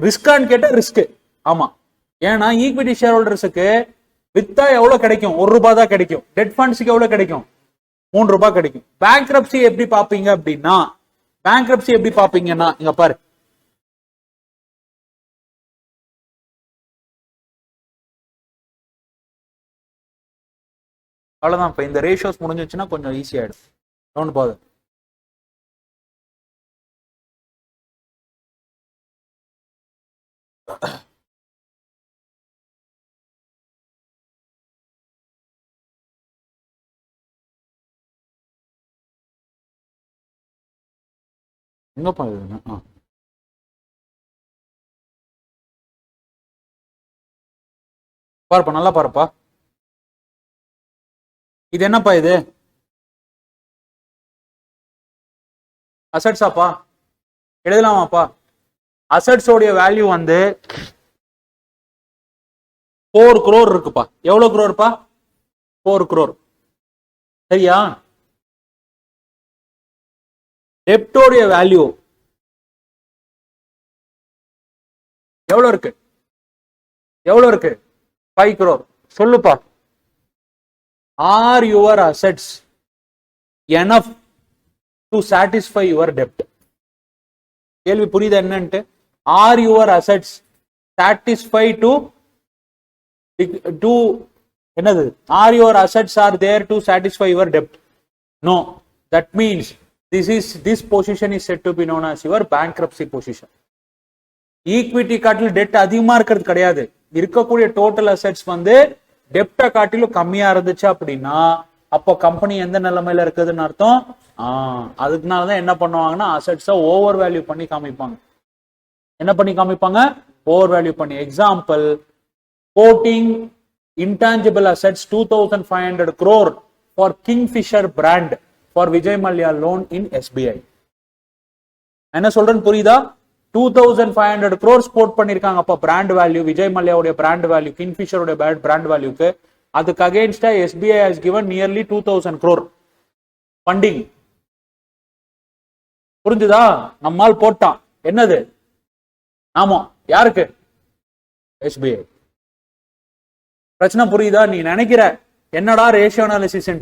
A: ரிஸ்கான்னு கேட்டா ரிஸ்க். ஆமா, ஏன்னா ஈக்விட்டி ஷேர் ஹோல்டர்ஸுக்கு வித்தா எவ்வளவு கிடைக்கும்? ₹1 தான் கிடைக்கும். டெட் ஃபண்ட்ஸுக்கு எவ்வளவு கிடைக்கும்? ₹3 கிடைக்கும். பேங்க்ரப்சி எப்படி பாப்பீங்க அப்படின்னா, பேங்க்ரப்சி எப்படி பாப்பீங்கன்னா இங்க பாரு, அவ்வளவுதான். இப்ப இந்த ரேஷியோஸ் முடிஞ்சிச்சுன்னா கொஞ்சம் ஈஸி ஆயிடும். ஒன்று போதும். எங்கப்பா இது? பாருப்பா, நல்லா பாருப்பா. இது என்னப்பா? இது அசட்ஸாப்பா? எழுதலாமாப்பா? அசட்ஸோடைய வேல்யூ வந்து 4 crore இருக்குப்பா. எவ்வளவு crore-பா? 4 crore. சரியா? டெப்டோடைய வேல்யூ எவ்வளவு இருக்கு? எவ்வளவு இருக்கு? 5 crore. சொல்லுப்பா. Are your assets enough to satisfy your debt? கேள்வி புரியுதா என்னன்ட்டு? Are your assets satisfied to என்னது? Are your assets are there to satisfy your debt? No. That means this position is said to be known as your bankruptcy position. Equity காட்டிலும் dead அதிகமா இருக்கிறது கிடையாது. இருக்கக்கூடிய total assets வந்து டெப்டை காட்டிலும் கம்மியா இருந்துச்சு அப்படின்னா அப்போ கம்பெனி எந்த நிலைமையில இருக்குதுன்னு அர்த்தம். அதுக்குனாலதான் என்ன பண்ணுவாங்கன்னா அசெட்ஸை ஓவர் வேல்யூ பண்ணி காமிப்பாங்க. என்ன பண்ணி காமிப்பாங்க? ஓவர் வேல்யூ பண்ணி. Example, quoting intangible assets 2,500 crore for Kingfisher brand for Vijay Mallya loan in SBI. என்ன சொல்றேன்னு புரியுதா? 2,500 crores போட் பண்ணிருக்காங்க. அப்ப பிராண்ட் வேல்யூ, விஜய் மல்லையாவுடைய பிராண்ட் வேல்யூ, கிங்ஃபிஷருடைய பிராண்ட் வேல்யூக்கு அதுக்கு அகைன்ஸ்டா SBI has given nearly 2,000 crore funding. புரிஞ்சுதா? நம்மால் போட்டான். என்னது? ஆமா, யாருக்கு? SBI. பிரச்சனை புரியுதா? நீ நினைக்கிற என்னடா ரேஷியோ அனாலிசிஸ்?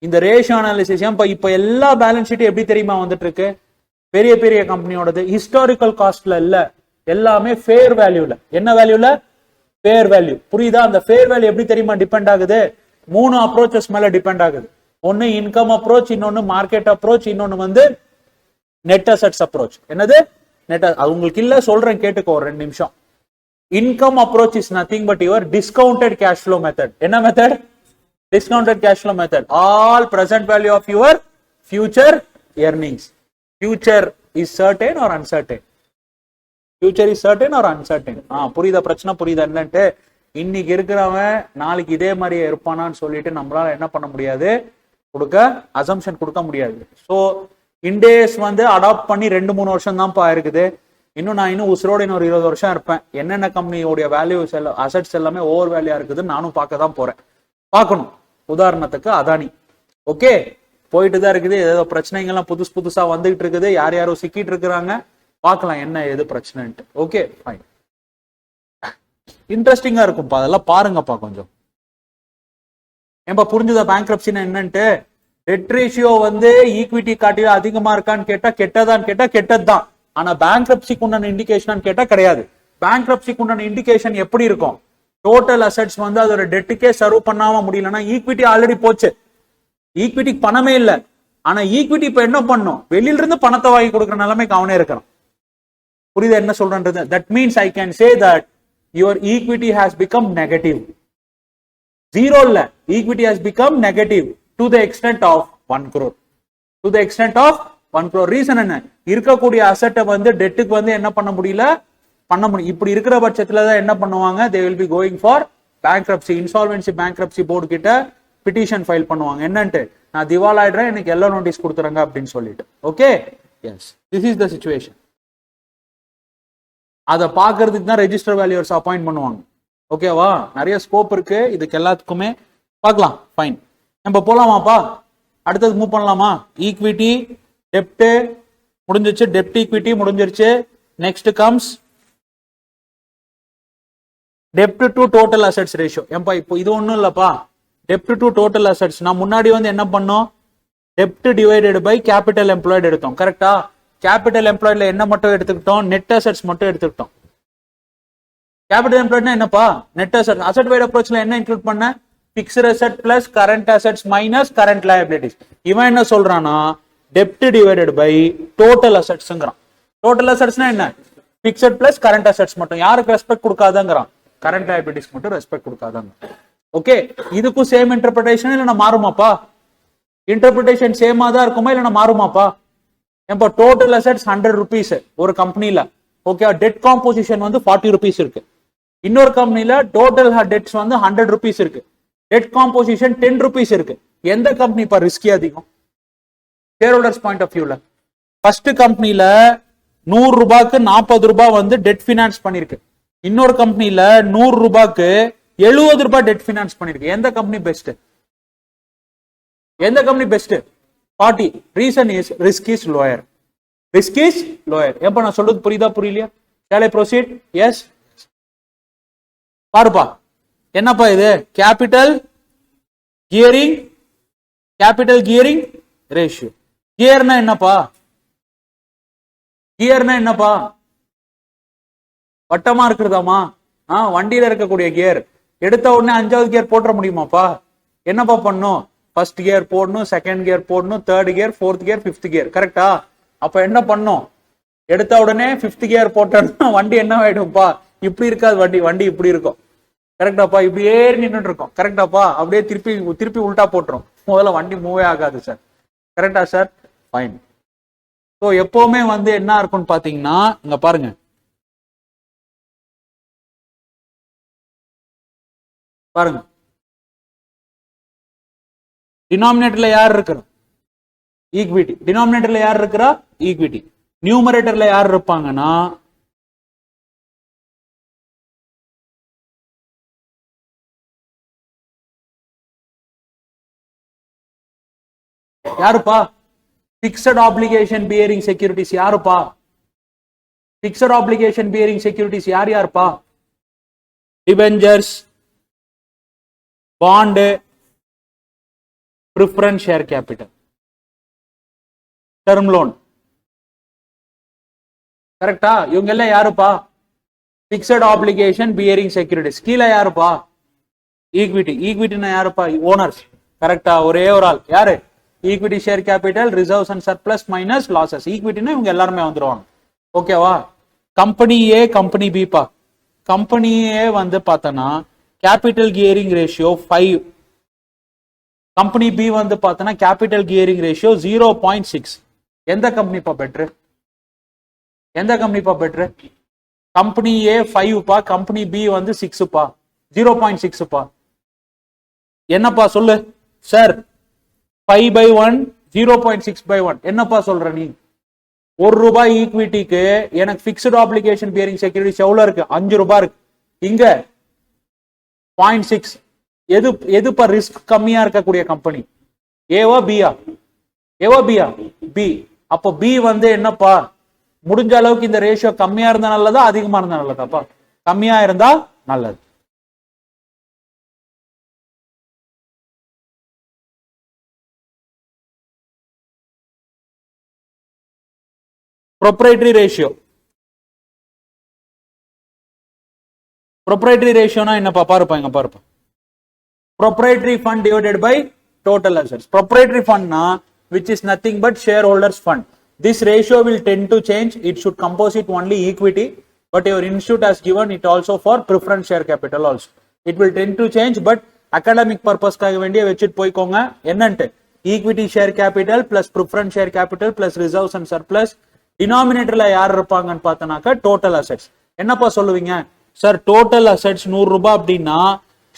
A: இந்த ரேஷியோ அனாலிசிஸ் இப்ப எல்லா பேலன்ஸ் ஷீட் எப்படி தெரியுமா வந்துட்டு இருக்கு? பெரிய பெரிய கம்பெனியோடது ஹிஸ்டாரிக்கல் காஸ்ட்ல இல்ல, எல்லாமே ஃபேர் வேல்யூல. என்ன வேல்யூல? Fair value. புரியுதா? அந்த ஃபேர் வேல்யூ எப்படி தெரியுமா டிபெண்ட் ஆகுது? 3 அப்ரோச்சஸ் மேல டிபெண்ட் ஆகுது. ஒன்னு இன்கம் அப்ரோச், இன்னொன்னு மார்க்கெட் அப்ரோச், இன்னொன்னு வந்து நெட் அசெட்ஸ் அப்ரோச். என்னது? நெட். உங்களுக்கு இல்ல, சொல்றேன் கேட்டுக்கோ ஒரு 2 நிமிஷம். Income approach is nothing but your discounted cash flow method. என்ன method? Discounted cash flow method. All present value of your future earnings. Future is certain or uncertain? Future is certain or uncertain? புரியுதா? பிரச்சனை புரியுதா என்னன்ட்டு? இன்னைக்கு இருக்கிறவன் நாளைக்கு இதே மாதிரியே இருப்பானான்னு சொல்லிட்டு நம்மளால என்ன பண்ண முடியாது? அசம்ஷன் கொடுக்க முடியாது. ஸோ இண்டேஸ் வந்து அடாப்ட் பண்ணி 2-3 வருஷம் தான்ப்பா இருக்குது. நான் உசுரோட இன்னொரு 20 வருஷம் இருப்பேன். என்னென்ன கம்பெனியோடைய வேல்யூஸ் எல்லாம், அசெட்ஸ் எல்லாமே ஓவர் வேல்யூயா இருக்குதுன்னு நானும் பார்க்க தான் போறேன். பார்க்கணும். உதாரணத்துக்கு அதானி. ஓகே, போயிட்டு தான் இருக்குது. ஏதோ பிரச்சனைகள்லாம் புதுசா வந்துகிட்டு இருக்குது. யாரோ சிக்கிட்டு இருக்கிறாங்க. பார்க்கலாம் என்ன எது பிரச்சனைன்ட்டு. ஓகே ஃபைன், இன்ட்ரெஸ்டிங்கா இருக்கும்ப்பா, அதெல்லாம் பாருங்கப்பா கொஞ்சம். ஏன்பா புரிஞ்சுதா பேங்க்ரப்சினா என்னன்ட்டு? டெட் ரேஷியோ வந்து ஈக்விட்டி காட்டில அதிகமா இருக்கான்னு கேட்டா கெட்டதான்னு கேட்டா கெட்டதுதான். ஆனா பேங்க்ரப்சிக்கு உண்டான இண்டிகேஷன் கேட்டா கிடையாது. பேங்க்ரப்சிக்கு உண்டான இண்டிகேஷன் எப்படி இருக்கும்? டோட்டல் அசெட்ஸ் வந்து அதோட டெட்டுக்கே சர்வ் பண்ணாம முடியலன்னா ஈக்விட்டி ஆல்ரெடி போச்சு, ஈக்விட்டிக்கு பணமே இல்ல. ஆனா ஈக்விட்டி இப்ப என்ன பண்ணும்? வெளியில இருந்து பணத்தை வாங்கி கொடுக்குற நிலைமைக்கு அவனே இருக்கிறான். புரியுதா என்ன சொல்றேன்றது? That means I can say that your equity has become negative. Zero இல்ல, equity has become negative to the extent of 1 crore. To the extent of 1 crore. Reason என்ன? இருக்கக்கூடிய அசெட்டை வந்து டெட்டுக்கு வந்து என்ன பண்ண முடியல, பண்ண முடியும். இப்படி இருக்கிற பட்சத்துல தான் என்ன பண்ணுவாங்க? they will be going for bankruptcy. insolvency bankruptcy board கிட்ட பிட்டிஷன் ஃபைல் பண்ணுவாங்க. என்னன்ட்டு, நான் திவால் ஆயிடுறேன், எனக்கு எல்லோ நோட்டீஸ் கொடுத்துறாங்க அப்படின்னு சொல்லிட்டு. Okay, yes, this is the situation. அதை பாக்குறதுக்கு தான் ரெஜிஸ்டர் வேல்யூவர்ஸ் அப்பாயிண்ட் பண்ணுவாங்க. ஓகேவா? நிறைய ஸ்கோப் இருக்கு இதுக்கு எல்லாத்துக்குமே. பார்க்கலாம், ஃபைன். நம்ம போலாமாப்பா? அடுத்தது மூவ் பண்ணலாமா? ஈக்விட்டி டெப்ட் முடிஞ்சிருச்சு, டெப்ட் ஈக்விட்டி முடிஞ்சிருச்சு. Next comes dept to total assets ratio. ஏன்பா இப்போ இது ஒன்றும் இல்லப்பா, டெப்ட் டு டோட்டல் அசெட்ஸ் நான் முன்னாடி வந்து என்ன பண்ணோம்? டெப்ட் டிவைடட் பை கேபிட்டல் எம்ப்ளாய்டு எடுத்தோம். கரெக்டா? கேபிட்டல் எம்ப்ளாய்டுல என்ன மட்டும் எடுத்துக்கிட்டோம்? நெட் அசெட்ஸ் மட்டும் எடுத்துக்கிட்டோம். கேபிட்டல் எம்ப்ளாய்டுனா என்னப்பா? Net asset. அசெட் வைட் அப்ரோச்ல என்ன இன்க்ளூட் பண்ண? Fixed asset plus current assets minus current liabilities. இவன் என்ன சொல்றானா? டெப்ட் டிவைடட் பை டோட்டல் அசெட்ஸ்ங்கறான். டோட்டல் அசெட்ஸ்னா என்ன? பிக்ஸ்ட் பிளஸ் கரண்ட் அசெட்ஸ் மட்டும். யாருக்கு ரெஸ்பெக்ட் கொடுக்காதங்கறான்? கரண்ட் லயபிலிட்டிஸ் மட்டும் ரெஸ்பெக்ட் கொடுக்காதங்க. ஓகே, இதுக்கும் சேம் இன்டர்பிரேஷன் இல்ல மாறுமாப்பா? இன்டர்பிரேஷன் சேமா தான் இருக்குமா இல்ல மாறுமாப்பா? ஏன்பா டோட்டல் அசெட்ஸ் 100 rupees ஒரு கம்பெனில. ஓகே, டெட் காம்போசிஷன் வந்து 40 rupees இருக்கு. இன்னொரு கம்பெனில டோட்டல் டெட்ஸ் வந்து 100 rupees இருக்கு. டெட் காம்போசிஷன் 10 rupees இருக்கு. எந்த கம்பெனி இப்ப ரிஸ்கி அதிகம்? ஷேர் ஹோல்டர்ஸ் பாயிண்ட் ஆஃப் வியூல ஃபர்ஸ்ட் கம்பெனில 100 ரூபாய்க்கு 40 ரூபாய் வந்து டெட் ஃபினான்ஸ் பண்ணிருக்கு. இன்னொரு கம்பெனில 100 ரூபாய்க்கு 70 ரூபாய் டெட் ஃபினான்ஸ் பண்ணிருக்கு. எந்த கம்பெனி பெஸ்ட்? எந்த company best? 40. Reason is risk is lower. Risk is lower. எப்ப நான் சொல்றது புரியுதா புரியலையா? shall I proceed? எஸ், பாருப்பா என்னப்பா இது? Capital gearing, capital gearing ratio. கியர்னா என்னப்பா? கியர்னா என்னப்பா? வட்டமா இருக்கிறதாமா? வண்டியில இருக்கக்கூடிய கியர். எடுத்த உடனே 5வது கியர் போட்டுற முடியுமாப்பா? என்னப்பா பண்ணும்? ஃபர்ஸ்ட் கியர் போடணும், செகண்ட் கியர் போடணும், third gear, fourth gear, fifth gear. கரெக்டா? அப்ப என்ன பண்ணும்? எடுத்த உடனே 5th கியர் போட்டோம்னா வண்டி என்ன ஆயிடும்ப்பா? இப்படி இருக்காது வண்டி, வண்டி இப்படி இருக்கும். கரெக்டாப்பா? இப்படி ஏறி நின்று இருக்கும். கரெக்டாப்பா? அப்படியே திருப்பி திருப்பி உல்டா போட்டுரும். முதல்ல வண்டி மூவே ஆகாது சார். கரெக்டா சார்? ஃபைன். ஸோ எப்பவுமே வந்து என்ன இருக்கும்னு பாத்தீங்கன்னா, இங்க பாருங்க, பாருங்க, டினாமினேட்டர்ல யார் இருக்கிறா? ஈக்விட்டி. டினாமினேட்டர்ல யார் இருக்கிறா? ஈக்விட்டி. நியூமரேட்டர்ல யார் இருப்பாங்கன்னா யாருப்பா? Fixed obligation bearing securities. யாருப்பா? பிக்ஸட் ஆப்ளிகேஷன் பியரிங் செக்யூரிட்டிஸ் யார் யாருப்பா? Debentures, bond, preference share capital, term loan. கரெக்டா? இவங்க எல்லாம் யாருப்பா? Fixed obligation bearing securities. கீழே யாருப்பா? ஈக்விட்டி. ஈக்விட்டினா யாருப்பா? ஓனர்ஸ். கரெக்டா? ஒரே ஒரு ஆள் யாரு? Equity share capital reserves and surplus minus losses. ஈக்விட்டினா இவங்க எல்லாருமே வந்துருவாங்க. ஓகேவா? கம்பெனி ஏ, கம்பெனி பி பா. கம்பெனி ஏ வந்து பார்த்தனா capital gearing ratio 5. Company B வந்து பார்த்தனா கேபிட்டல் கியரிங் ரேஷியோ 0.6. எந்த கம்பெனிப்பா பெட்ரு? எந்த கம்பெனிப்பா பெட்ரு? கம்பெனி ஏ 5 பா, கம்பெனி பி வந்து 6 பா, 0.6 பா. என்னப்பா சொல்லு சார்? 5/1, 0.6/1. என்னப்பா சொல்ற நீ? ₹1 ஈக்விட்டிக்கு எனக்கு பிக்ஸ்ட் ஆப்ளிகேஷன் பியரிங் செக்யூரிட்டிஸ் எவ்வளவு இருக்கு? ₹5 இருக்கு. இங்க 0.6. எதுப்பா ரிஸ்க் கம்மியா இருக்கக்கூடிய கம்பெனி? ஏவா பியா? ஏவா பியா? பி. அப்போ பி வந்து என்னப்பா, முடிஞ்ச அளவுக்கு இந்த ரேஷியோ கம்மியா இருந்தா நல்லதா அதிகமா இருந்தா நல்லதாப்பா? கம்மியா இருந்தா நல்லது. Proprietary ratio. ப்ரொப்ரைட்டரி ரேஷியோனா என்னப்பா? பாருப்பா, பாருப்பா. Proprietary fund divided by total assets. Proprietary ஃபண்ட்னா which is nothing but shareholders fund. This ratio will tend to change. It should composite only equity, but your institute has given it also for preference share capital also. It will tend to change, but academic purpose காக வேண்டிய வெச்சிட்டு போய்க்கோங்க. என்னன்ட்டு equity share capital plus preference share capital plus reserves and surplus. டினாமினேட்டர்ல யார் இருப்பாங்கன்னு பார்த்தனாக்க total assets. என்னப்பா சொல்லுவீங்க sir? Total assets 100 ரூபாய் அப்படின்னா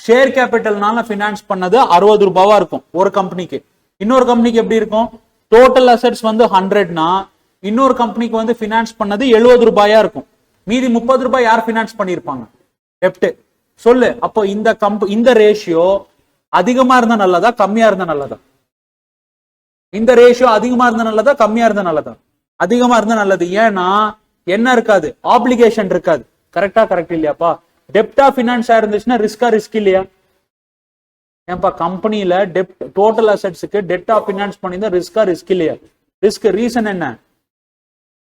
A: ஷேர் கேபிட்டல்னால பினான்ஸ் பண்ணது 60 ரூபாவா இருக்கும் ஒரு கம்பெனிக்கு. இன்னொரு கம்பெனிக்கு எப்படி இருக்கும்? டோட்டல் அசெட்ஸ் வந்து 100னா இன்னொரு கம்பெனிக்கு வந்து பினான்ஸ் பண்ணது 70 ரூபாயா இருக்கும். மீதி 30 ரூபாய் யார் பினான்ஸ் பண்ணிருப்பாங்க? டெப்ட். சொல்லு. அப்போ இந்த ரேஷியோ அதிகமா இருந்தா நல்லதா கம்மியா இருந்தா நல்லதா? இந்த ரேஷியோ அதிகமா இருந்தா நல்லதா கம்மியா இருந்தா நல்லதா? அதிகமா இருந்தா நல்லது. ஏன்னா என்ன இருக்காது? ஆப்ளிகேஷன் இருக்காது. கரெக்டா? கரெக்ட் இல்லையாப்பா? டெப்டா பினான்ஸா இருந்துச்சுன்னா ரிஸ்க் இல்லையா? ஏன்பா கம்பெனில டெப்ட் டோட்டல் அசெட்ஸ்க்கு டெப்டா பினான்ஸ் பண்ணியிருந்தா ரிஸ்க் இல்லையா? ரிஸ்க். ரீசன் என்ன?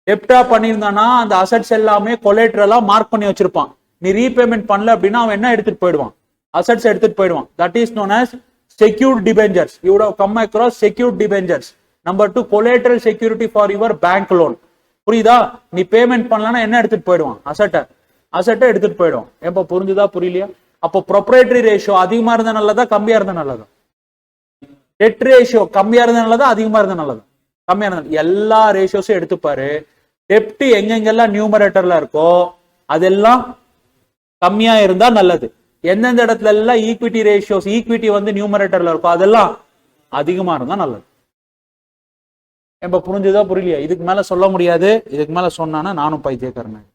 A: டெப்டா பண்ணியிருந்தானா அந்த அசெட்ஸ் எல்லாமே கொலேட்ரலா மார்க் பண்ணி வச்சிருப்பான். நீ ரீபேமெண்ட் பண்ணல அப்படின்னா அவன் என்ன எடுத்துட்டு போயிடுவான்? அசெட்ஸ் எடுத்துட்டு போயிடுவான். That is known as secured debentures. You would have come across secured debentures. Number 2, collateral security for your bank loan. புரியுதா? நீ பேமெண்ட் பண்ணலன்னா என்ன எடுத்துட்டு போயிடுவான்? அசெட்டை எடுத்துட்டு போயிடுவான். எப்ப புரிஞ்சுதா புரியலையா? அப்போ ப்ரொப்ரைட்டரி ரேஷியோ அதிகமா இருந்தா நல்லதா கம்மியா இருந்தா நல்லதா? டெட் ரேஷியோ கம்மியா இருந்தா நல்லதா அதிகமா இருந்தா நல்லதா? கம்மியா இருந்தா. எல்லா ரேஷியோஸும் எடுத்துப்பாரு. டெப்ட் எங்கெங்கெல்லாம் நியூமரேட்டர்ல இருக்கோ அதெல்லாம் கம்மியா இருந்தா நல்லது. எந்தெந்த இடத்துல எல்லாம் ஈக்விட்டி ரேஷியோஸ் ஈக்விட்டி வந்து நியூமரேட்டர்ல இருக்கோ அதெல்லாம் அதிகமா இருந்தா நல்லது. இப்ப புரிஞ்சுதா புரியலையா? இதுக்கு மேல சொல்ல முடியாது. இதுக்கு மேல சொன்னானா நானும் பைத்தியக்காரன்.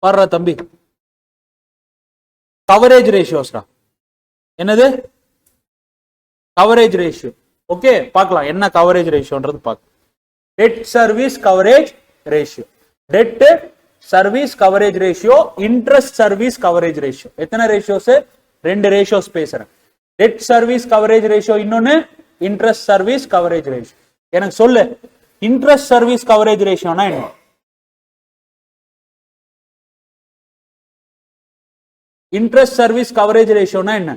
A: பாடுறா தம்பி. கவரேஜ் ரேஷியோஸ்டா. என்னது? Coverage ratio. ஓகே, பார்க்கலாம் என்ன கவரேஜ் ரேஷியோன்றது பார்க்கலாம். Debt service coverage ratio, debt service coverage ratio, interest service coverage ratio. எத்தனை ரேஷியோஸ்? 2 ரேஷியோஸ் பேசுறேன். டெட் சர்வீஸ் கவரேஜ் ரேஷியோ, இன்னொன்னு இன்ட்ரெஸ்ட் சர்வீஸ் கவரேஜ் ரேஷியோ. எனக்கு சொல்லு, இன்ட்ரெஸ்ட் சர்வீஸ் கவரேஜ் ரேஷியோனா என்ன? இன்ட்ரெஸ்ட் சர்வீஸ் கவரேஜ் ரேஷியோனா என்ன?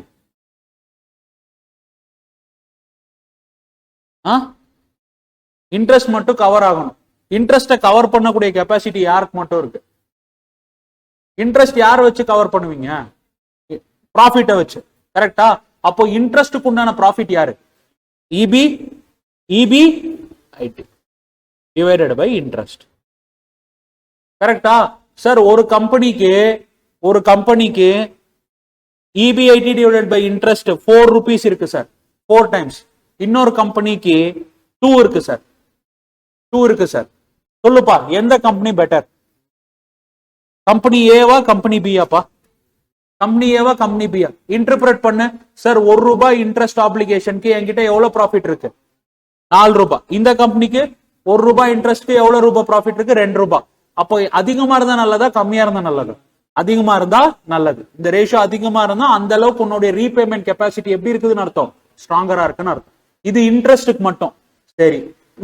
A: இன்ட்ரெஸ்ட் மட்டும் கவர் ஆகணும். இன்ட்ரெஸ்ட கவர் பண்ணக்கூடிய கெப்பாசிட்டி யாருக்கு மட்டும் இருக்கு? இன்ட்ரெஸ்ட் யார் வச்சு கவர் பண்ணுவீங்க? ப்ராஃபிட்டை வச்சு. கரெக்டா? அப்போ இன்ட்ரெஸ்டுக்கு உண்டான ப்ராஃபிட் யாரு? EBIT divided by interest. கரெக்டா சார்? ஒரு கம்பெனிக்கு EBIT divided by interest 4 rupees இருக்கு சார், 4 டைம்ஸ். இன்னொரு கம்பெனிக்கு 2 இருக்கு சார், 2 இருக்கு சார். சொல்லுப்பா, எந்த கம்பெனி பெட்டர்? கம்பெனி ஏவா கம்பெனி பியாப்பா? கம்பெனி ஏவா கம்பெனி பியா? இன்டர்பிரட் பண்ணு சார். 1 ரூபாய் இன்ட்ரெஸ்ட் ஆப்ளிகேஷனுக்கு என்கிட்ட எவ்வளவு ப்ராஃபிட் இருக்கு? 4 ரூபாய். இந்த கம்பெனிக்கு 1 ரூபாய் இன்ட்ரெஸ்ட்க்கு எவ்வளவு ரூபாய் ப்ராஃபிட் இருக்கு? 2 ரூபாய். அப்போ அதிகமா இருந்தா நல்லதா கம்மியா இருந்தா நல்லதா? அதிகமா இருந்தா நல்லது. இந்த ரேஷியோ அதிகமா இருந்தா அந்த அளவுக்கு உன்னுடைய ரீபேமெண்ட் கெப்பாசிட்டி எப்படி இருக்குதுன்னு அர்த்தம்? ஸ்ட்ராங்கரா இருக்குன்னு அர்த்தம். இது இன்ட்ரெஸ்டுக்கு மட்டும். சரி,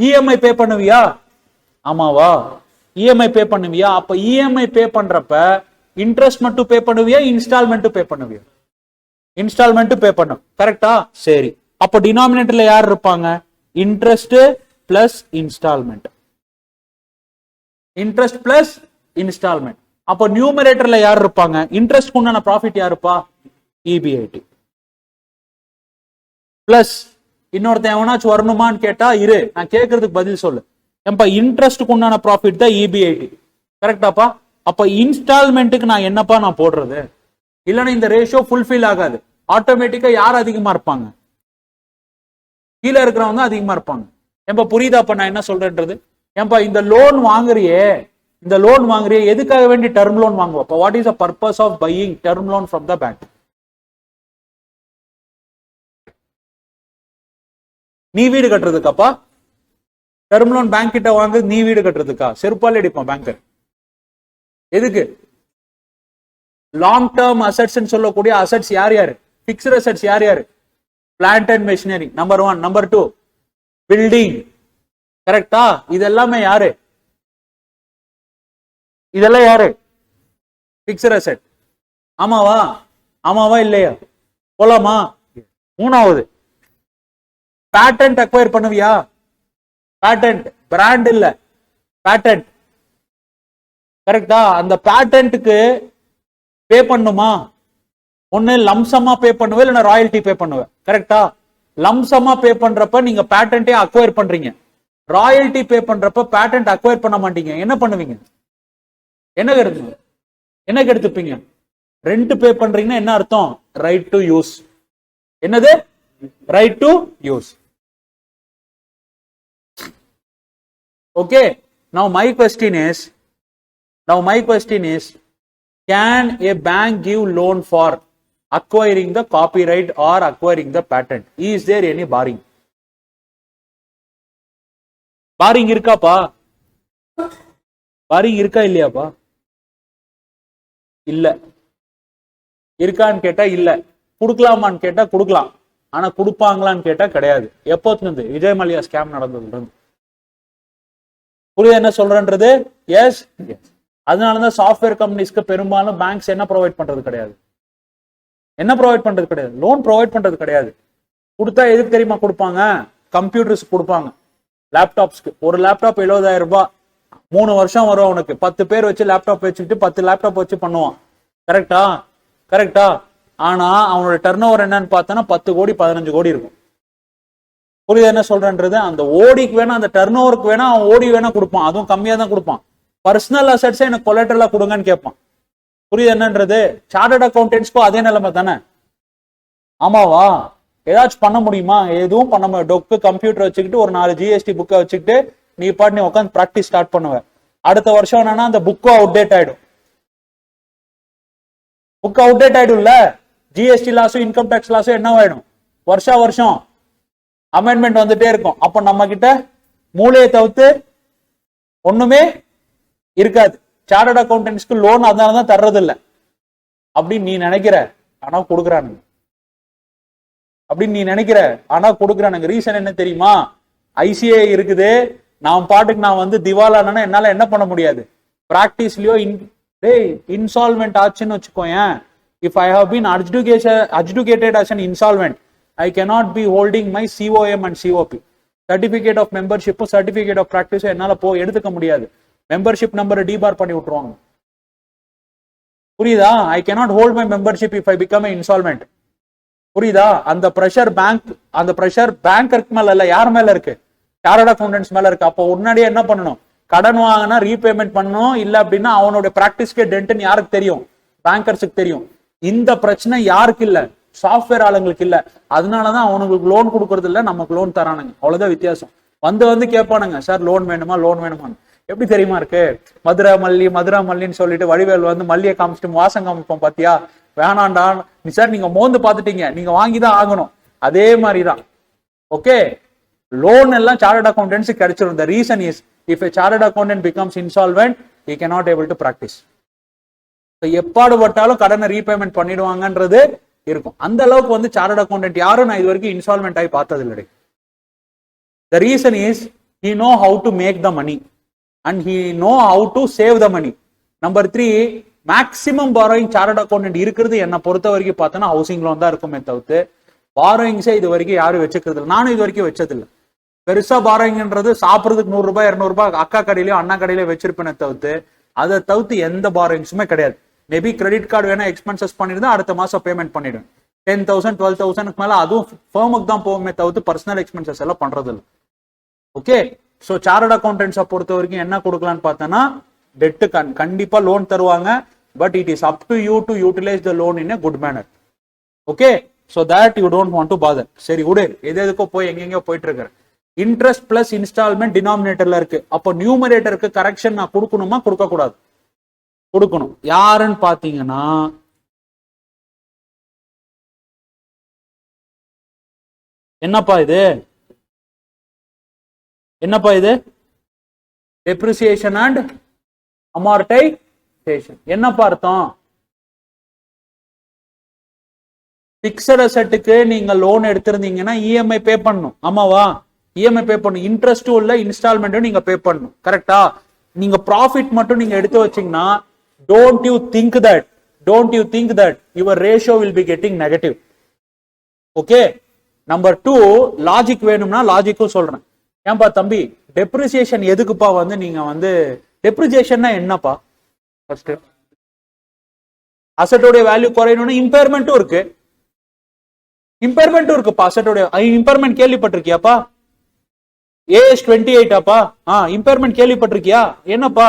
A: இஎம்ஐ பே பண்ணுவியா? ஆமாவா? இஎம்ஐ பே பண்ணுவியா? அப்ப இஎம்ஐ பே பண்றப்ப இன்ட்ரெஸ்ட் மட்டும் பே பண்ணுவியா, இன்ஸ்டால்மெண்ட் பே பண்ணுவியா? இன்ஸ்டால்மெண்ட் பே பண்ணும். கரெக்டா? சரி, அப்ப டினாமினேட்டர்ல யார் இருப்பாங்க? Interest plus instalment. Interest plus instalment. அப்ப நியூமரேட்டர்ல யார் இருப்பாங்க? இன்ட்ரெஸ்ட் உண்டான ப்ராஃபிட் யாருப்பா? EBIT பிளஸ் இன்னொருத்தன் எவனாச்சும் வரணுமான்னு கேட்டா இரு, நான் கேட்கறதுக்கு பதில் சொல்லு. ஏன்பா இன்ட்ரெஸ்ட்க்கு உண்டான ப்ராஃபிட் தான் EBIT. கரெக்டாப்பா? அப்ப இன்ஸ்டால்மெண்ட்டுக்கு நான் என்னப்பா நான் போடுறது? இல்லைன்னா இந்த ரேஷியோ ஃபுல்ஃபில் ஆகாது. ஆட்டோமேட்டிக்கா யார் அதிகமா இருப்பாங்க? கீழே இருக்கிறவங்க தான் அதிகமா இருப்பாங்க. ஏன்பா புரியுதாப்பா நான் என்ன சொல்றேன்றது? ஏன்பா இந்த லோன் வாங்குறியே, இந்த லோன் வாங்குறியே எதுக்காக வேண்டி டர்ம் லோன் வாங்குவா? What is the purpose of buying term loan from the bank? நீ வீடு கட்டுறதுக்காப்பா? டர்ம் லோன் பேங்க் கிட்ட வாங்க, நீ வீடு கட்டுறதுக்கா? செருப்பால் அடிப்பான் பேங்கர். எதுக்கு? லாங் டேர்ம் அசெட்ஸ் சொல்லக்கூடிய அசெட்ஸ் யார் யாரு? பிக்ஸ்ட் அசெட்ஸ் யார் யாரு? Plant and machinery number 1. Number 2 building. கரெக்டா? இது எல்லாமே யாரு? இதெல்லாம் யாரு? Fixed asset. ஆமாவா? ஆமாவா இல்லையா? போலாமா? 3வது பேட்டன்ட் அக்வயர் பண்ணுவியா? பேட்டன்ட் பிராண்ட் இல்ல, பேட்டன்ட். கரெக்டா? அந்த பேட்டன்ட்டுக்கு பே பண்ணுமா? ஒன்னு லம்சமா பே பண்ணுவே, இல்ல ராயல்டி பே பண்ணுவேன். கரெக்டா? லம்சமா பே பண்றப்ப நீங்க பேட்டன்ட்டே அக்வயர் பண்றீங்க. ராயல்டி பே பண்றப்ப பேட்டன்ட் அக்வயர் பண்ண மாட்டீங்க. என்ன பண்ணுவீங்க? என்ன கருத்து? என்ன கெடுத்துப்பீங்க? ரெண்ட் பே பண்றீங்கன்னா என்ன அர்த்தம்? Right to use. என்னது? Right to use. Okay, now my question is, can a bank give loan for acquiring the copyright or acquiring the patent? Is there any barring? Barring irukapa? Barring irukka illiyapa? Illa. Irukkan ketta illa. Kudukalaman ketta kudukalam. Ana kudupaangalaanu ketta kedaiyadhu. Eppodhirundhu Vijay Mallya scam nadandadhu. புரியுது என்ன சொல்றேன்றது? S. அதனாலதான் software கம்பெனிஸ்க்கு பெரும்பாலும் banks என்ன provide பண்றது கிடையாது. என்ன provide பண்றது கிடையாது? லோன் ப்ரொவைட் பண்றது கிடையாது. கொடுத்தா எதுக்கு தெரியுமா கொடுப்பாங்க? கம்ப்யூட்டர்ஸ் கொடுப்பாங்க, லேப்டாப்ஸ்க்கு. ஒரு லேப்டாப் 70,000 ரூபாய், 3 வருஷம் வரும் அவனுக்கு. 10 பேர் வச்சு லேப்டாப் வச்சுக்கிட்டு 10 லேப்டாப் வச்சு பண்ணுவான். கரெக்டா? கரெக்டா? ஆனா அவனோட டர்ன் ஓவர் என்னன்னு பார்த்தோன்னா 10 கோடி 15 கோடி இருக்கும். புரியுது என்ன சொல்றேன்றது? அந்த ஓடிக்கு வேணா, அந்த டர்ன் ஓவருக்கு வேணா அவன் ஓடி வேணா கொடுப்பான், அதுவும் கம்மியா தான் கொடுப்பான். பர்சனல் அசெட்ஸை எனக்கு கொலெட்ரலா கொடுங்கன்னு கேட்பான். புரியுது என்னன்றது? சார்ட்டர்ட் அக்கௌண்டன்ட்ஸ்க்கும் அதே நிலைமை தானே. ஆமாவா? ஏதாச்சும் பண்ண முடியுமா? எதுவும் பண்ண முடியும். டொக்கு கம்ப்யூட்டர் வச்சுக்கிட்டு ஒரு 4 ஜிஎஸ்டி புக்கை வச்சுக்கிட்டு நீ பாட்டு நீ உட்காந்து ப்ராக்டிஸ் ஸ்டார்ட் பண்ணுவேன். அடுத்த வருஷம் என்னன்னா அந்த புக்கும் அவுடேட் ஆயிடும். புக் அவுடேட் ஆயிடும்ல. ஜிஎஸ்டி லாஸும் இன்கம் டேக்ஸ் லாஸும் என்ன ஆயிடும்? வருஷம் அமெண்ட்மெண்ட் வந்துட்டே இருக்கும். அப்ப நம்ம கிட்ட மூளையை தவிர்த்து ஒண்ணுமே இருக்காது. சார்ட்டர்ட் அக்கௌண்டன்ட்ஸ்க்கு லோன் அதனாலதான் தர்றது இல்லை அப்படின்னு நீ நினைக்கிற, ஆனா கொடுக்குறானுங்க. அப்படின்னு நீ நினைக்கிற, ஆனா கொடுக்குறானுங்க. ரீசன் என்ன தெரியுமா? ஐசிஐ இருக்குது. நான் பாட்டுக்கு நான் வந்து திவாலானா என்னால என்ன பண்ண முடியாது. பிராக்டிஸ்லயோ இன்சால்வெண்ட் ஆச்சுன்னு வச்சுக்கோயேன். If I have been adjudicated as an insolvent, I cannot be holding my COM and COP. Certificate of membership, certificate of practice என்னால எடுத்துக்க முடியாது. மெம்பர்ஷிப் நம்பரை டிபார் பண்ணி விட்டுருவாங்க. புரியுதா? I cannot hold my membership if I become an insolvent. புரியுதா? அந்த pressure பேங்கருக்கு மேல இல்ல, யார் மேல இருக்கு? சார்ட்டர்ட் அக்கௌண்டன்ட்ஸ் மேல இருக்கு. அப்போ முன்னாடியே என்ன பண்ணணும்? கடன் வாங்கினா ரீபேமெண்ட் பண்ணணும். இல்ல அப்படின்னா அவனுடைய பிராக்டிஸ்க்கே டென்ட்னு யாருக்கு தெரியும்? பேங்கர்ஸுக்கு தெரியும். இந்த பிரச்சனை யாருக்கு இல்ல? சாஃப்ட்வேர் ஆளுங்களுக்கு இல்ல. அதனாலதான் அவனுங்களுக்கு லோன் கொடுக்கறது இல்ல, நமக்கு லோன் தரானுங்க. அவ்வளவுதான் வித்தியாசம். வந்து கேட்பானுங்க, சார் லோன் வேணுமா லோன் வேணுமான்னு. எப்படி தெரியுமா இருக்கு? மதுரை மல்லின்னு சொல்லிட்டு வடிவேல் வந்து மல்லியை காமிச்சிட்டு வாசம் காமிப்போம் பாத்தியா? வேணாண்டா சார், நீங்க மோந்து பாத்துட்டீங்க, நீங்க வாங்கிதான் ஆகணும். அதே மாதிரிதான். ஓகே, லோன் எல்லாம் சார்ட்டர்ட் அக்கௌண்டன்ட்ஸ் கிடைச்சிடும். The reason is, if a chartered accountant becomes insolvent, he cannot able to practice. எப்பாடுபட்டாலும் கடனை ரீபேமெண்ட் பண்ணிடுவாங்கன்றது இருக்கும். அந்த அளவுக்கு வந்து சார்ட்டர்ட் அக்கௌண்டன்ட் யாரும் நான் இது வரைக்கும் இன்ஸ்டால்மெண்ட் ஆகி பார்த்தது இல்லை. The reason is, he know how to make the money and he know how to save the money. Number 3, maximum borrowing chartered accountant இருக்கிறது என்ன பொறுத்த வரைக்கும் பார்த்தோன்னா ஹவுசிங் லோன் தான் இருக்குமே தவிர்த்து பாரோயிங்ஸே இது வரைக்கும் யாரும் வச்சுக்கிறது இல்லை. நானும் இது வரைக்கும் வச்சதில்லை. பெருசா பாரோயிங்ன்றது சாப்பிட்றதுக்கு 100 ரூபாய் 200 ரூபாய் அக்கா கடையிலயோ அண்ணா கடையிலயோ வச்சிருப்பேனே தவிர்த்து அதை தவிர்த்து எந்த பாரோயிங்ஸுமே கிடையாது. மேபி கிரெடிட் கார்டு வேணா எக்ஸ்பென்சஸ் பண்ணிருந்தா அடுத்த மாசம் பேமெண்ட் பண்ணிடுவேன். 10,000 12,000 மேல அதுவும் ஃபர்முக்கு தான் போகுமே தவிர்த்து பர்சனல் எக்ஸ்பென்சஸ் எல்லாம் பண்றது இல்லை. ஓகே, ஸோ சார்ட்டர்ட் அக்கௌண்டன்ட்ஸை பொறுத்த வரைக்கும் என்ன கொடுக்கலான்னு பார்த்தோன்னா டெட்டு கண்டிப்பா லோன் தருவாங்க. But it is up to you to utilise the loan in a good manner. Okay, so that you don't want to bother. சரி விடு, எதுக்கோ போய் எங்கெங்கயோ போயிட்டு இருக்கிறேன். இன்ட்ரெஸ்ட் பிளஸ் இன்ஸ்டால்மெண்ட் டினாமினேட்டர்ல இருக்கு. அப்போ நியூமரேட்டருக்கு கரெக்ஷன் நான் கொடுக்கணுமா கொடுக்க கூடாது? கொடுக்கணும். யாருன்னு பாத்தீங்கன்னா என்னப்பா இது, என்னப்பா இது? Depreciation and amortisation. என்னப்பா அர்த்தம்? பிக்சட் அசெட்டுக்கு நீங்க லோன் எடுத்திருந்தீங்கன்னா இஎம்ஐ பே பண்ணணும், ஆமாவா? இஎம்ஐ பே பண்ணணும். இன்ட்ரெஸ்டும் இல்ல இன்ஸ்டால்மெண்ட்டும் நீங்க பே பண்ணணும், கரெக்டா? நீங்க ப்ராஃபிட் மட்டும் நீங்க எடுத்து வச்சீங்கன்னா don't you think that your ratio will be getting negative. Okay. Number 2, logic வேணும்னா லாஜிக்கும் சொல்றேன். ஏன்பா தம்பி, டெப்ரிசியேஷன் எதுக்குப்பா வந்து நீங்க வந்து டெப்ரிசியேஷன்னா என்னப்பா? ஃபர்ஸ்ட் அசட்டோட வேல்யூ குறையணும்னா இம்பேர்மெண்ட்டும் இருக்கு, இம்பேர்மெண்ட்டும் இருக்குப்பா. அசட்டோட இம்பேர்மெண்ட் கேள்விப்பட்டிருக்கியாப்பா? ஏஎஸ் 28 அப்பா. இம்பேர்மெண்ட் கேள்விப்பட்டிருக்கியா? என்னப்பா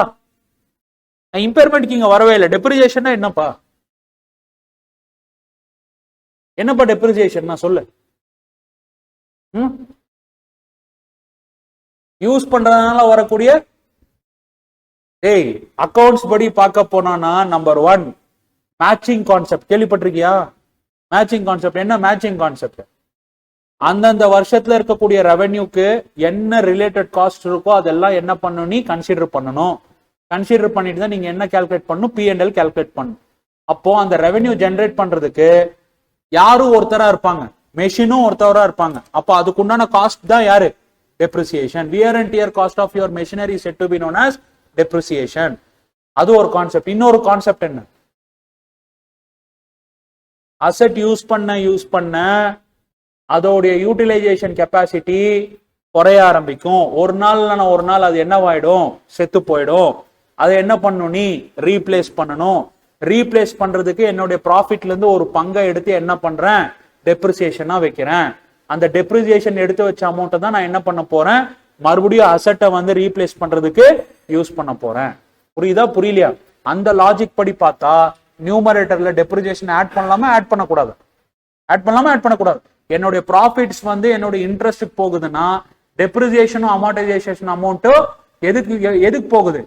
A: இம்பேர்மெண்ட்க்கு இங்க வரவே இல்லை. டெப்ரிசியேஷன்னா என்னப்பா? என்னப்பா டெப்ரிசியேஷன் நான் சொல்லு. யூஸ் பண்றதுனால வரக்கூடிய அக்கவுண்ட்ஸ் படி பார்க்க போனா நம்பர் 1 மேட்சிங் கான்செப்ட். கேள்விப்பட்டிருக்கியா? Matching concept. என்ன மேட்சிங் கான்செப்ட்? அந்தந்த வருஷத்துல இருக்கக்கூடிய ரெவென்யூக்கு என்ன ரிலேட்டட் காஸ்ட் இருக்கோ அதெல்லாம் என்ன பண்ணணும், நீ கன்சிடர் பண்ணணும். கன்சிடர் பண்ணிட்டு தான் நீங்க என்ன கால்குலேட் பண்ணணும், P&L கால்குலேட் பண்ணணும். அப்போ அந்த ரெவென்யூ ஜெனரேட் பண்றதுக்கு யாரும் ஒருத்தரா இருப்பாங்க, மெஷினும் ஒருத்தரா இருப்பாங்க. அப்போ அதுக்குண்டான காஸ்ட் தான் யாரு? Depreciation. Wear and tear cost of your machinery set to be known as depreciation. அது ஒரு கான்செப்ட். இன்னொரு கான்செப்ட் என்ன? அசெட் யூஸ் பண்ண அதோடைய யூட்டிலைசேஷன் கெப்பாசிட்டி குறைய ஆரம்பிக்கும். ஒரு நாள் அது என்னவாயிடும், செத்து போயிடும். அதை என்ன பண்ணணும், நீ ரீப்ளேஸ் பண்ணணும். ரீப்ளேஸ் பண்றதுக்கு என்னுடைய ப்ராஃபிட்ல இருந்து ஒரு பங்கை எடுத்து என்ன பண்றேன், டெப்ரிசியேஷனா வைக்கிறேன். அந்த டெப்ரிசியேஷன் எடுத்து வச்ச அமௌண்ட்டை தான் நான் என்ன பண்ண போறேன், மறுபடியும் அசெட்டை வந்து ரீப்ளேஸ் பண்றதுக்கு யூஸ் பண்ண போறேன். புரியுதா புரியலையா? அந்த லாஜிக் படி பார்த்தா நியூமரேட்டர்ல டெப்ரிசியேஷன் ஆட் பண்ணலாமா ஆட் பண்ணக்கூடாது? ஆட் பண்ணலாமா ஆட் பண்ணக்கூடாது? என்னுடைய ப்ராஃபிட்ஸ் வந்து என்னுடைய இன்ட்ரெஸ்ட் போகுதுன்னா டெப்ரிசியேஷனும் அமார்டைசேஷன் அமௌண்ட்டும் எதுக்கு போகுது,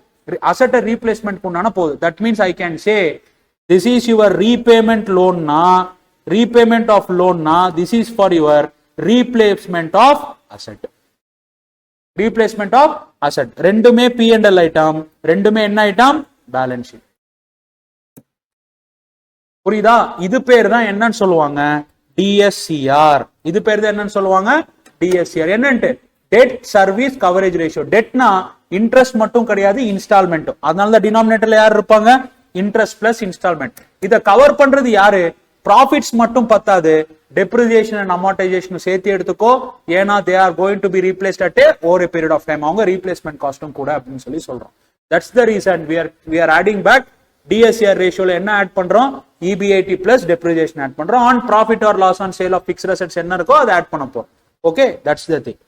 A: அசெட் ரீப்ளேஸ்மெண்ட் உண்டான போகுது. That means I can say this is your repayment லோன்னா, ரீபேமெண்ட் ஆஃப் லோன்னா this is for your replacement of asset. Replacement of asset ரெண்டுமே P&L ஐட்டம், ரெண்டுமே என்ன ஐட்டம், பேலன்ஸ் ஷீட். புரியுதா? இது பேர் தான் என்னன்னு சொல்லுவாங்க, DSCR. இது பேர் தான் என்னன்னு சொல்லுவாங்க, DSCR. என்னன்ட்டு டெட் சர்வீஸ் கவரேஜ் ரேஷியோ. டெட்னா இன்ட்ரெஸ்ட் மட்டும் கிடையாது, இன்ஸ்டால்மெண்ட்டும். அதனால தான் டினாமினேட்டர்ல யார் இருப்பாங்க, இன்ட்ரெஸ்ட் பிளஸ் இன்ஸ்டால்மெண்ட். இதை கவர் பண்றது யாரு? ப்ராஃபிட்ஸ் மட்டும் பத்தாது, டெப்ரிசியேஷன் அண்ட் அமார்டைசேஷன் சேர்த்து எடுத்துக்கோ. ஏன்னா they are going to be replaced at over period of time. அவங்க ரீப்ளேஸ்மெண்ட் காஸ்டும் கூட அப்படின்னு சொல்லி சொல்றோம். That's the reason we are adding back DSCR ரேஷியோல என்ன ஆட் பண்றோம், EBIT பிளஸ் டெப்ரிசியேஷன் ஆட் பண்றோம். On profit or loss on sale of fixed assets என்ன இருக்கோ அதை ஆட் பண்ண போறோம். Okay, that's the thing.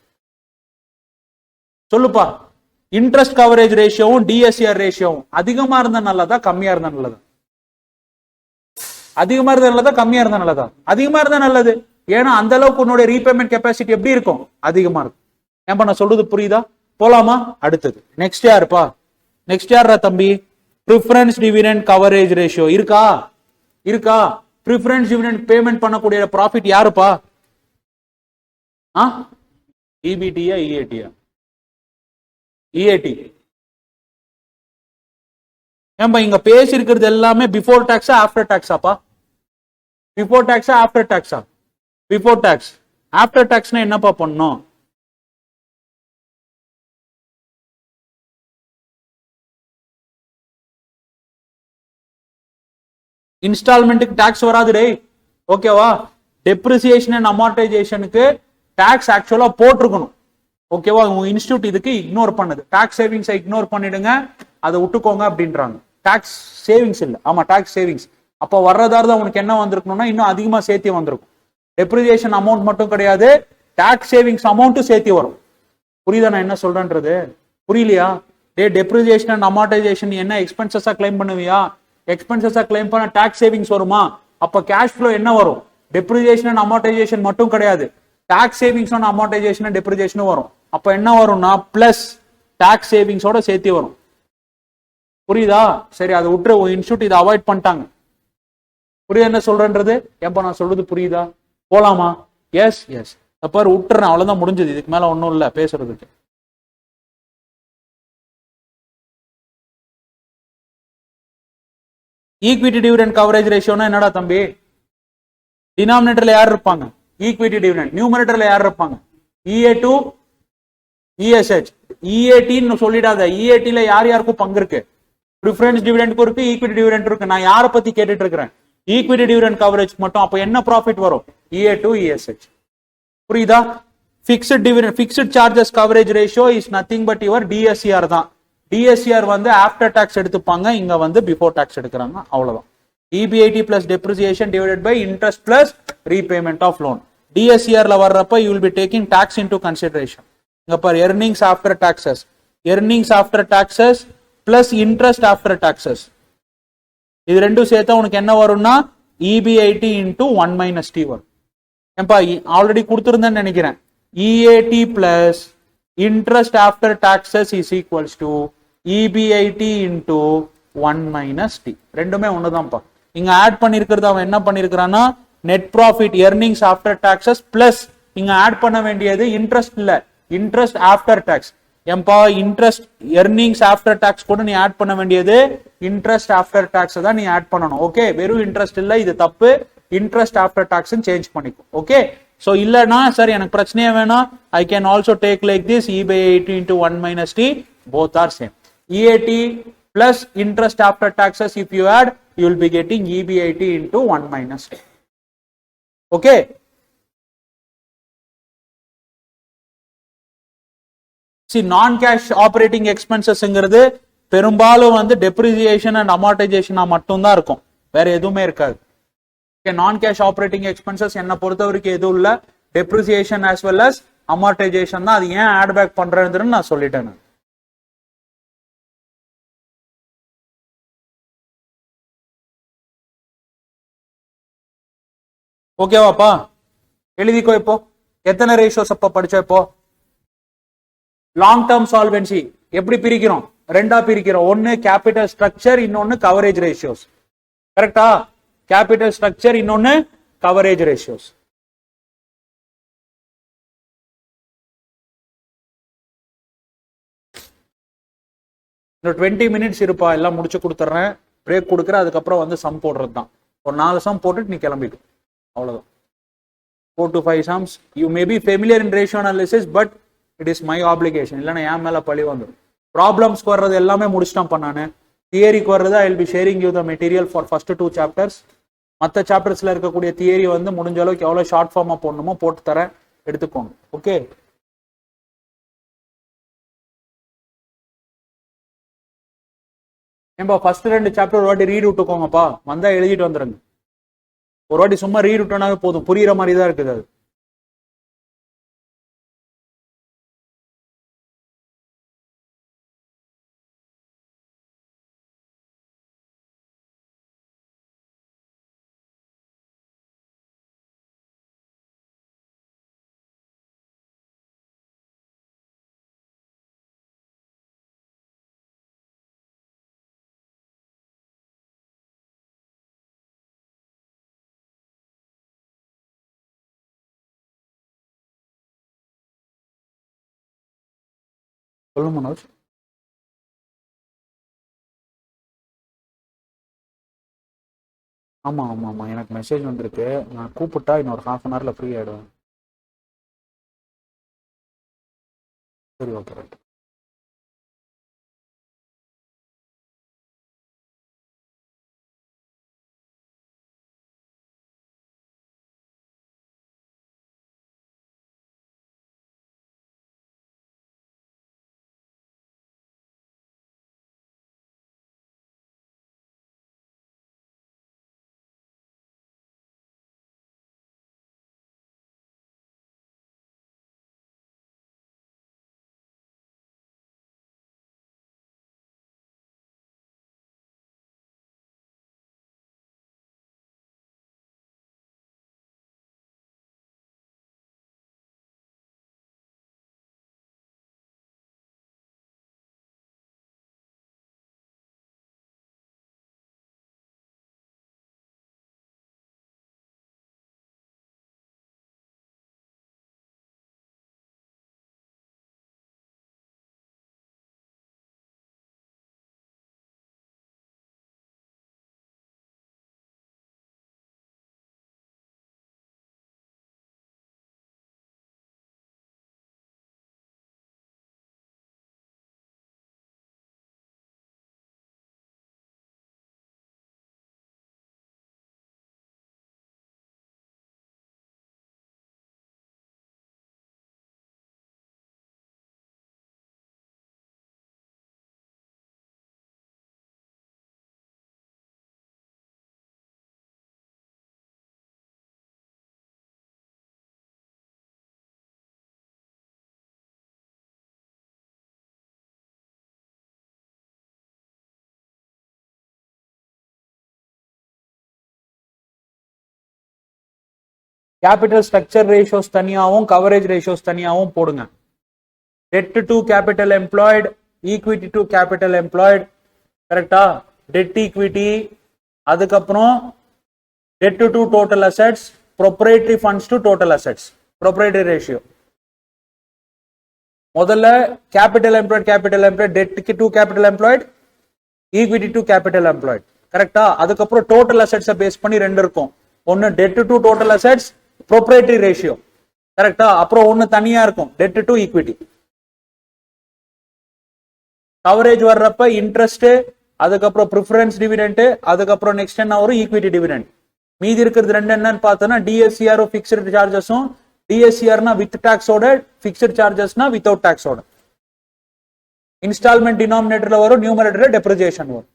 A: சொல்லுப்பா, இன்ட்ரெஸ்ட் கவரேஜ் ரேஷியோவும் DSCR ரேஷியோவும் அதிகமா இருந்தா நல்லதா கம்மியா இருந்தா நல்லதா? அதிகமா இருந்தா நல்லதா கம்மியா இருந்தா நல்லதா? அதிகமா இருந்தா நல்லது. ஏன்னா அந்த அளவுக்கு உன்னுடைய ரீபேமெண்ட் கெப்பாசிட்டி எப்படி இருக்கும், அதிகமா இருக்கும். ஏன்பா நான் சொல்றது புரியுதா? போலாமா? அடுத்தது நெக்ஸ்ட் யாருப்பா? நெக்ஸ்ட் யாரா தம்பி? ப்ரிஃபரன்ஸ் டிவிடெண்ட் கவரேஜ் ரேஷியோ இருக்கா? இருக்கா? ப்ரிஃபரன்ஸ் டிவிடெண்ட் பேமெண்ட் பண்ணக்கூடிய ப்ராஃபிட் யாருப்பா? EBT-யா EAT-யா? EAT. ஏன்பா இங்க பேசி இருக்கிறது எல்லாமே பிஃபோர் டாக்ஸா ஆஃப்டர் டாக்ஸாப்பா? பிஃபோர் டாக்ஸா ஆஃப்டர் டாக்ஸா? Before tax. ஆஃப்டர் டாக்ஸ்னா என்னப்பா பண்ணணும்? இன்ஸ்டால்மெண்ட்டுக்கு டாக்ஸ் வராது டே, ஓகேவா? டெப்ரிசியேஷன் அண்ட் அமார்டைசேஷனுக்கு டாக்ஸ் ஆக்சுவலா போட்டிருக்கணும், ஓகேவா? உங்க இன்ஸ்டியூட் இதுக்கு இக்னோர் பண்ணுது. டாக்ஸ் சேவிங்ஸை இக்னோர் பண்ணிடுங்க, அதை விட்டுக்கோங்க அப்படின்றாங்க. டாக்ஸ் சேவிங்ஸ் இல்ல, ஆமா டாக்ஸ் சேவிங்ஸ். அப்போ வர்றதா இருந்தா உனக்கு என்ன வந்திருக்கணும்னா இன்னும் அதிகமா சேர்த்தி வந்திருக்கும். டெப்ரிசியேஷன் அமௌண்ட் மட்டும் கிடையாது, டாக்ஸ் சேவிங்ஸ் அமௌண்ட்டும் சேர்த்தி வரும். புரியுதா நான் என்ன சொல்றேன்றது? புரியலையா? டெப்ரிசியேஷன் அண்ட் அமார்டைசேஷன் என்ன எக்ஸ்பென்சஸா கிளைம் பண்ணுவியா? எக்ஸ்பென்சஸா கிளைம் பண்ண டாக்ஸ் சேவிங்ஸ் வருமா? அப்ப கேஷ் ஃப்ளோ என்ன வரும்? டெப்ரிசியேஷன் அண்ட் அமார்டைசேஷன் மட்டும் கிடையாது, tax savings and amortisation and டெப்ரிசியேஷனும் வரும். அப்ப என்ன வரும்னா பிளஸ் டாக்ஸ் சேவிங்ஸோட சேர்த்து வரும். புரியுதா? சரி, அதை விட்டுரு. இன்ஸ்டியூட் இதை அவாய்ட் பண்ணிட்டாங்க. புரியுது என்ன சொல்றேன்றது? ஏப்பா நான் சொல்றது புரியுதா? போலாமா? Yes yes. அப்ப விட்டுறேன், அவ்வளவுதான், முடிஞ்சது. இதுக்கு மேல ஒன்றும் இல்லை பேசுறதுக்கு. ஈக்விட்டி டிவிடெண்ட் கவரேஜ் ரேஷியோனா என்னடா தம்பி? டினாமினேட்டர்ல யார் இருப்பாங்க? Equity dividend. நியூமரேட்டர்ல யார் இருப்பாங்க? இஏ டு இஎஸ்ஹெச். இஏடின்னு சொல்லிடாத. இஏடில யார் யாருக்கும் பங்கு இருக்கு? ப்ரிஃபரன்ஸ் டிவிடெண்ட் இருக்கு, ஈக்விட்டி டிவிடெண்ட் இருக்கு. நான் யாரை பத்தி கேட்டுட்டு இருக்கிறேன்? ஈக்விட்டி டிவிடெண்ட் கவரேஜ் மட்டும். அப்ப என்ன ப்ராஃபிட் வரும்? இஏ டு இஎஸ்ஹெச். புரியுதா? Fixed dividend, fixed charges coverage ratio is nothing but your DSCR தான். டிஎஸ்சிஆர் வந்து ஆஃப்டர் டாக்ஸ் எடுத்துப்பாங்க, இங்க வந்து பிஃபோர் டாக்ஸ் எடுக்கிறாங்க, அவ்வளவுதான். EBIT plus depreciation divided by interest plus repayment of loan. DSCR ல வர்றப்ப you will be taking tax into consideration. இங்க பாரு, earnings after taxes, earnings after taxes plus interest after taxes. இது ரெண்டும் சேர்த்தா உனக்கு என்ன வரும்னா EBIT into 1 minus T வரும். ஏன்பா ஆல்ரெடி கொடுத்துருந்தேன்னு நினைக்கிறேன். EAT plus interest after taxes is equals to EBIT into 1 minus T. ரெண்டுமே ஒண்ணுதான்ப்பா. இங்க ஆட் பண்ணிருக்கிறது அவன் என்ன பண்ணிருக்கிறான்னா net profit earnings after taxes plus இங்க ஆட் பண்ண வேண்டியது இன்ட்ரெஸ்ட் இல்ல, இன்ட்ரெஸ்ட் ஆஃப்டர் டாக்ஸ். ஏன்பா இன்ட்ரெஸ்ட் earnings ஆஃப்டர் டாக்ஸ் கூட நீ ஆட் பண்ண வேண்டியது இன்ட்ரெஸ்ட் ஆஃப்டர் டாக்ஸ் தான் நீ ஆட் பண்ணணும். ஓகே, வெறும் இன்ட்ரெஸ்ட் இல்ல, இது தப்பு. இன்ட்ரெஸ்ட் ஆஃப்டர் டாக்ஸ் சேஞ்ச் பண்ணிக்கோ. ஓகே, சோ இல்லனா சார் எனக்கு பிரச்சனையே வேணாம், I can also take like this EBIT into 1 minus T, both are same. EAT plus interest after taxes, if you add, you will be getting EBIT into 1 minus T. Okay. See, non-cash operating expenses ங்கிறது பெரும்பாலும் வந்து depreciation and amortization மட்டும் தான் இருக்கும், வேற எதுவுமே இருக்காது. Non-cash operating expenses என்ன பொறுத்தவரைக்கும் எதுவும் இல்ல, depreciation as well as amortization தான். அது ஏன் add back பண்றேன்னு நான் சொல்லிட்டேன். ஓகேவாப்பா? எழுதிக்கோ. இப்போ எத்தனை ரேஷியோஸ் அப்ப படிச்ச? இப்போ லாங் டேர்ம் சால்வென்சி எப்படி பிரிக்கிறோம்? ரெண்டா பிரிக்கிறோம். ஒன்னு கேபிட்டல் ஸ்ட்ரக்சர், இன்னொன்னு கவரேஜ் ரேஷியோஸ். கரெக்டா? கேபிட்டல் ஸ்ட்ரக்சர், இன்னொன்னு கவரேஜ் ரேஷியோஸ். இன்னும் 20 மினிட்ஸ் இருப்பா, எல்லாம் முடிச்சு கொடுத்துறேன். பிரேக் கொடுக்குறேன், அதுக்கப்புறம் வந்து சம் போடுறது தான். ஒரு 4 சம் போட்டுட்டு நீ கிளம்பிக்கும், அவ்வளவுதான். 4 to 5 sums. You may be familiar in ratio analysis, but it is my obligation. இல்லைன்னா என் மேல பழி வந்துடும். ப்ராப்ளம்ஸ்க்கு வர்றது எல்லாமே முடிச்சுட்டான் பண்ணானு. தியரிக்கு வர்றது I will be sharing you the material for first 2 chapters. மற்ற சாப்டர்ஸ்ல இருக்கக்கூடிய தியரி வந்து முடிஞ்ச அளவுக்கு எவ்வளவு ஷார்ட் ஃபார்மா போடணுமோ போட்டு தரேன், எடுத்துக்கோங்க. ஓகே, ஏன்பா ஃபர்ஸ்ட் 2 சாப்டர் ஒரு வாட்டி ரீட் விட்டுக்கோங்கப்பா, வந்தா எழுதிட்டு வந்துருங்க. ஒரு வாட்டி சும்மா ரீட் விட்டோனாவே போதும், புரியுற மாதிரி தான் இருக்குது அது. சொல்லு மனோஜ். ஆமா ஆமா ஆமா, எனக்கு மெசேஜ் வந்திருக்கு. நான் கூப்பிட்டா இன்னொரு 1/2 hourல ஃப்ரீ ஆயிடுவேன். சரி, okay, right. Capital structure ratios தனியாகவும் கவரேஜ் ரேஷியோஸ் தனியாகவும் போடுங்க. Debt to capital employed, equity to capital employed, கரெக்டா? டெட் ஈக்விட்டி, அதுக்கப்புறம் debt to total assets, proprietary funds to total assets, proprietary ratio. முதல்ல capital employed debt to capital employed, equity to capital employed, கரெக்டா? அதுக்கப்புறம் total அசெட்ஸை base பண்ணி ரெண்டு இருக்கும். ஒன்னு debt to total assets, proprietary ratio, கரெக்டா? அப்புறம் ஒன்னு தனியா இருக்கும் டெட் டு ஈக்விட்டி. கவரேஜ் வர்றப்ப இன்ட்ரெஸ்ட், அதுக்கப்புறம் ப்ரிஃபரன்ஸ் டிவிடெண்ட், அதுக்கப்புறம் நெக்ஸ்ட் என்ன வரும்? Equity dividend. மீதி இருக்கிறது ரெண்டு என்னன்னு பார்த்தோம்னா டிஎஸ்சிஆர் ஃபிக்ஸ்டு சார்ஜஸும், டிஎஸ்சிஆர்னா வித் டாக்ஸோட, ஃபிக்ஸ்டு சார்ஜஸ்னா வித்தவுட் டாக்ஸோட. இன்ஸ்டால்மெண்ட் டினாமினேட்டர்ல வரும், நியூமரேட்டர்ல டெப்ரிசியேஷன் வரும்.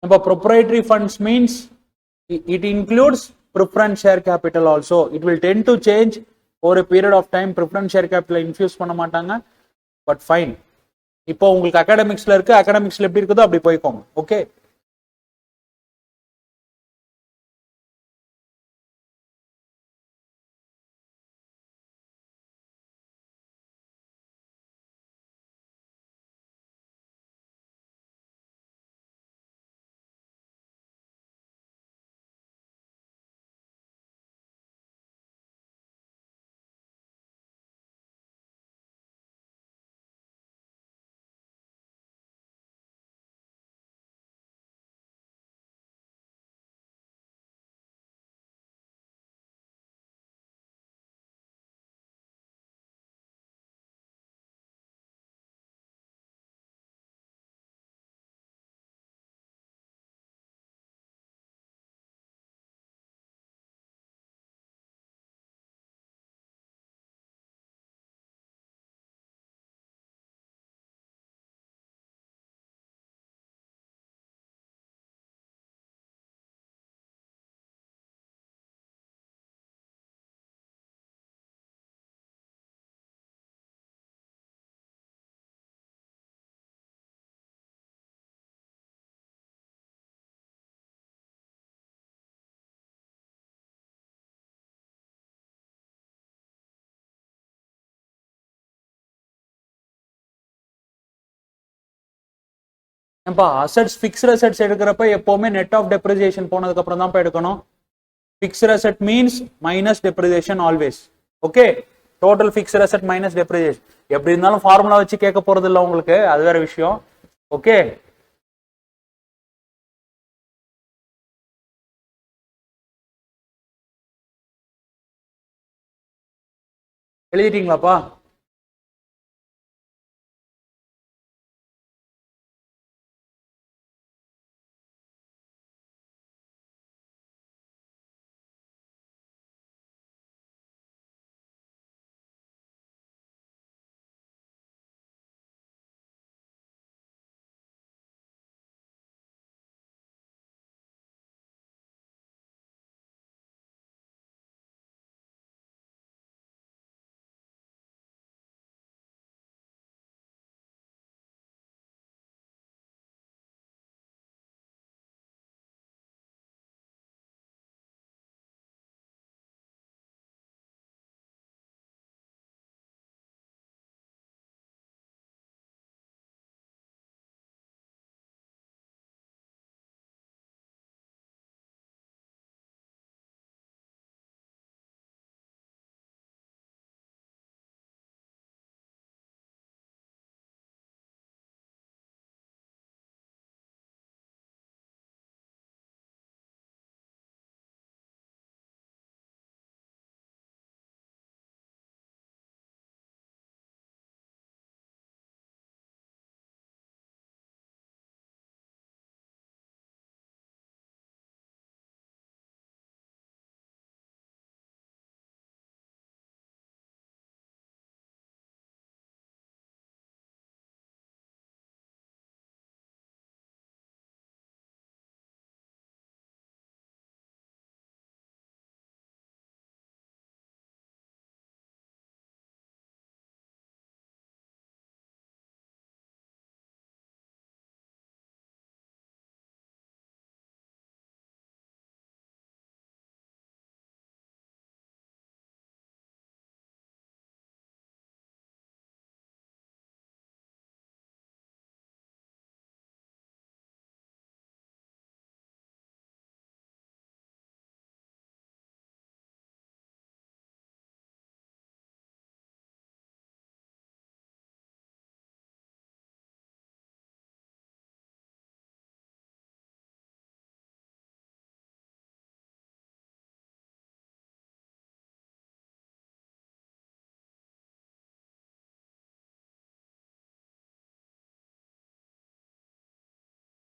A: இப்போ proprietary funds means it includes preference share capital also. It will tend to change over a period of time. Preference share capital infuse பண்ண மாட்டாங்க, பட் ஃபைன். இப்போ உங்களுக்கு அகாடமிக்ஸ்ல இருக்கு, அகாடமிக்ஸ்ல எப்படி இருக்குதோ அப்படி போய்க்கோங்க. ஓகே, ஏன்பா அசெட்ஸ் ஃபிக்ஸ்டு அசெட்ஸ் எடுக்கிறப்ப எப்பவுமே நெட் ஆஃப் டெப்ரிசியேஷன் போனதுக்கு அப்புறம் தான் எடுக்கணும். Fixed asset means minus depreciation always. Okay, total fixed asset minus depreciation. எப்படி இருந்தாலும் ஃபார்முலா வச்சு கேட்க போறது இல்லை உங்களுக்கு, அது வேற விஷயம். ஓகே, எழுதிட்டீங்களாப்பா?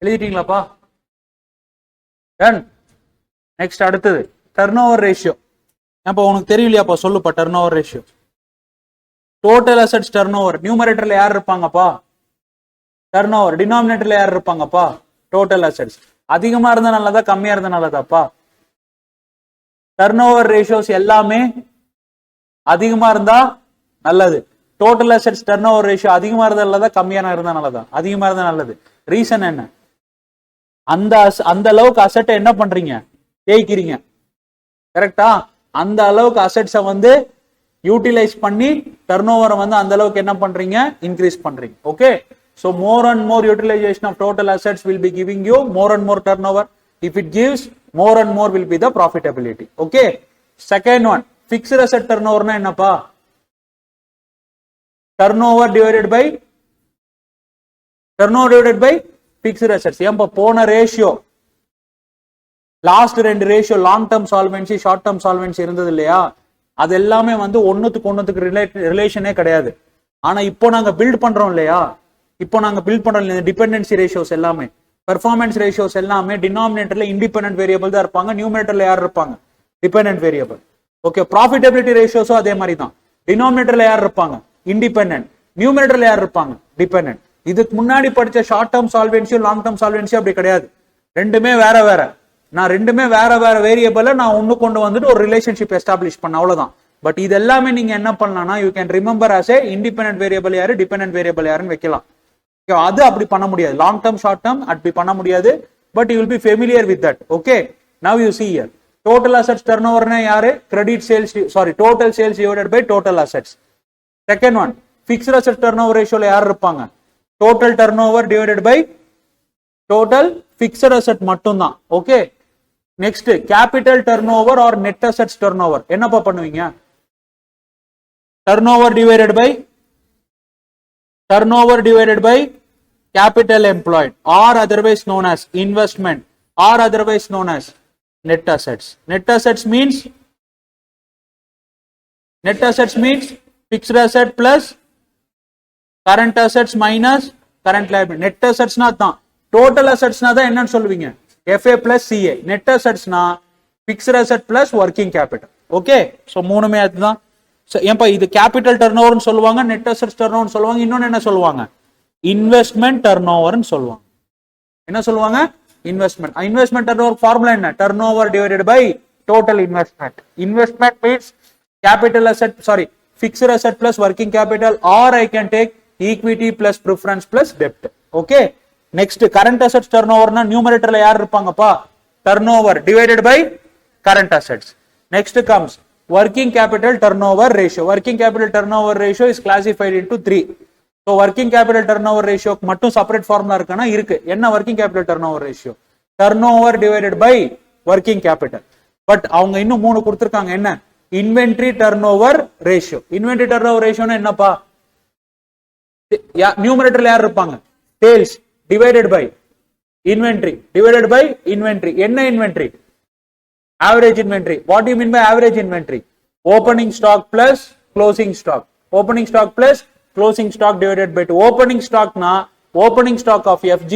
A: எழுதிட்டீங்களாப்பா? டன். நெக்ஸ்ட் அடுத்தது டர்ன் ஓவர் ரேஷியோ. அப்போ உனக்கு தெரியலையாப்பா? சொல்லுப்பா. Turnover ratio, total assets turnover. நியூமரேட்டர்ல யார் இருப்பாங்கப்பா? Turn over. டினாமினேட்டர்ல யார் இருப்பாங்கப்பா? Total assets. அதிகமா இருந்தா நல்லதா கம்மியா இருந்தா நல்லதாப்பா? டர்ன் ஓவர் ரேஷியோஸ் எல்லாமே அதிகமா இருந்தா நல்லது. Total assets turnover ratio அதிகமா இருந்தா நல்லதா கம்மியான இருந்தா நல்லதா? அதிகமா இருந்தா நல்லது. ரீசன் என்ன? அந்த அளவுக்கு அசெட்டை என்ன பண்றீங்க? தேய்க்கிறீங்க. கரெக்டா? அந்த அளவுக்கு அசெட்ஸை வந்து யூட்டிலைஸ் பண்ணி டர்ன் ஓவரை வந்து அந்த அளவுக்கு என்ன பண்றீங்க? இன்க்ரீஸ் பண்றீங்க. Okay, so more and more utilization of total assets will be giving you more and more turnover. If it gives, more and more will be the profitability. Okay, second one, fixed asset turnover na ennapa? Turnover divided by fixed assets. ஏம்பா போன ratio, last 2 ratio, long term solvency, short term solvency இருந்தது இல்லையா? அது எல்லாமே வந்து ஒன்னுக்கு ரிலேஷனே கிடையாது. ஆனா இப்போ நாங்க பில்ட் பண்றோம் இல்லையா? டிபெண்டன்சி ரேஷியோஸ் எல்லாமே, பெர்ஃபார்மன்ஸ் ரேஷியோஸ் எல்லாமே டினாமினேட்டர்ல இண்டிபெண்டன்ட் வேரியபிள் தான் இருப்பாங்க. நியூமரேட்டர்ல யார் இருப்பாங்க? Dependent variable. ஓகே, ப்ராஃபிட்டபிலிட்டி ரேஷியோஸும் அதே மாதிரி தான். டினாமினேட்டர்ல யார் இருப்பாங்க? இண்டிபெண்டன்ட். நியூமரேட்டர்ல யார் இருப்பாங்க? டிபெண்டன்ட். இதுக்கு முன்னாடி படிச்ச ஷார்ட் டர்ம் சால்வென்சியும் லாங் டர்ம் சால்வென்சியும் அப்படி கிடையாது. ரெண்டுமே வேற வேற. நான் ரெண்டுமே வேற வேற வேரியபிள நான் ஒன்னு கொண்டு வந்துட்டு ஒரு ரிலேஷன்ஷிப் எஸ்டாப்ளிஷ் பண்ண, அவ்வளவுதான். பட் இது எல்லாமே நீங்க என்ன பண்ணலாம்னா, you can remember as a independent variable யாரு, டிபெண்டன்ட் வேரியபிள் யாருன்னு வைக்கலாம். அது அப்படி பண்ண முடியாது. லாங் டர்ம் ஷார்ட் டர்ம் அப்படி பண்ண முடியாது. But you will be familiar with that. Okay, now you see here. Total assets டர்ன் ஓவர்னா யாரு? Credit sales, sorry, total sales divided by total assets. Second one, fixed asset turnover ரேஷியோல யார் இருப்பாங்க? Total turnover divided by total fixed asset மட்டும் தான். Okay, next capital turnover or net assets turnover. என்னப்பா பண்ணுவீங்க? turnover divided by capital employed, or otherwise known as investment, or otherwise known as net assets. Net assets means fixed asset plus current assets minus current liability. Net assets na thaan, total assets na thaan enna solvீங்க? FA plus CA. Net assets na fixed asset plus working capital. Okay, so மூணுமே அதுதான். ஏன்பா இது capital turn ஓவர்னு சொல்லுவாங்க, net assets turn ஓவர்னு சொல்லுவாங்க, இன்னொன்னு என்ன சொல்லுவாங்க? Investment turn ஓவர்னு சொல்லுவாங்க. என்ன சொல்லுவாங்க? Investment. Investment turnover formula என்ன? Turnover divided by total investment. Investment means capital asset, sorry, fixed asset plus working capital, or I can take equity plus preference plus டெப்ட். Okay, next current assets டர்ன் ஓவர்னா நியூமரேட்டர்ல யார் இருப்பாங்கப்பா? Turnover divided by current assets. Next comes working capital turnover ratio. Working capital turnover ratio is classified into 3. So working capital turnover ratio மட்டும் separate formula இருக்குனா இருக்கு. என்ன working capital turnover ratio? Turnover divided by working capital. But அவங்க இன்னும் 3 கொடுத்திருக்காங்க. என்ன? Inventory turnover ratio. Inventory turnover ratio னா என்னப்பா? நியூமரேட்டர்ல யார் இருப்பாங்க? sales divided by inventory divided by inventory. என்ன inventory? Average inventory. What do you mean by average inventory? Opening stock plus closing stock. Opening stock plus closing stock divided by 2. Opening stock na opening stock of FG,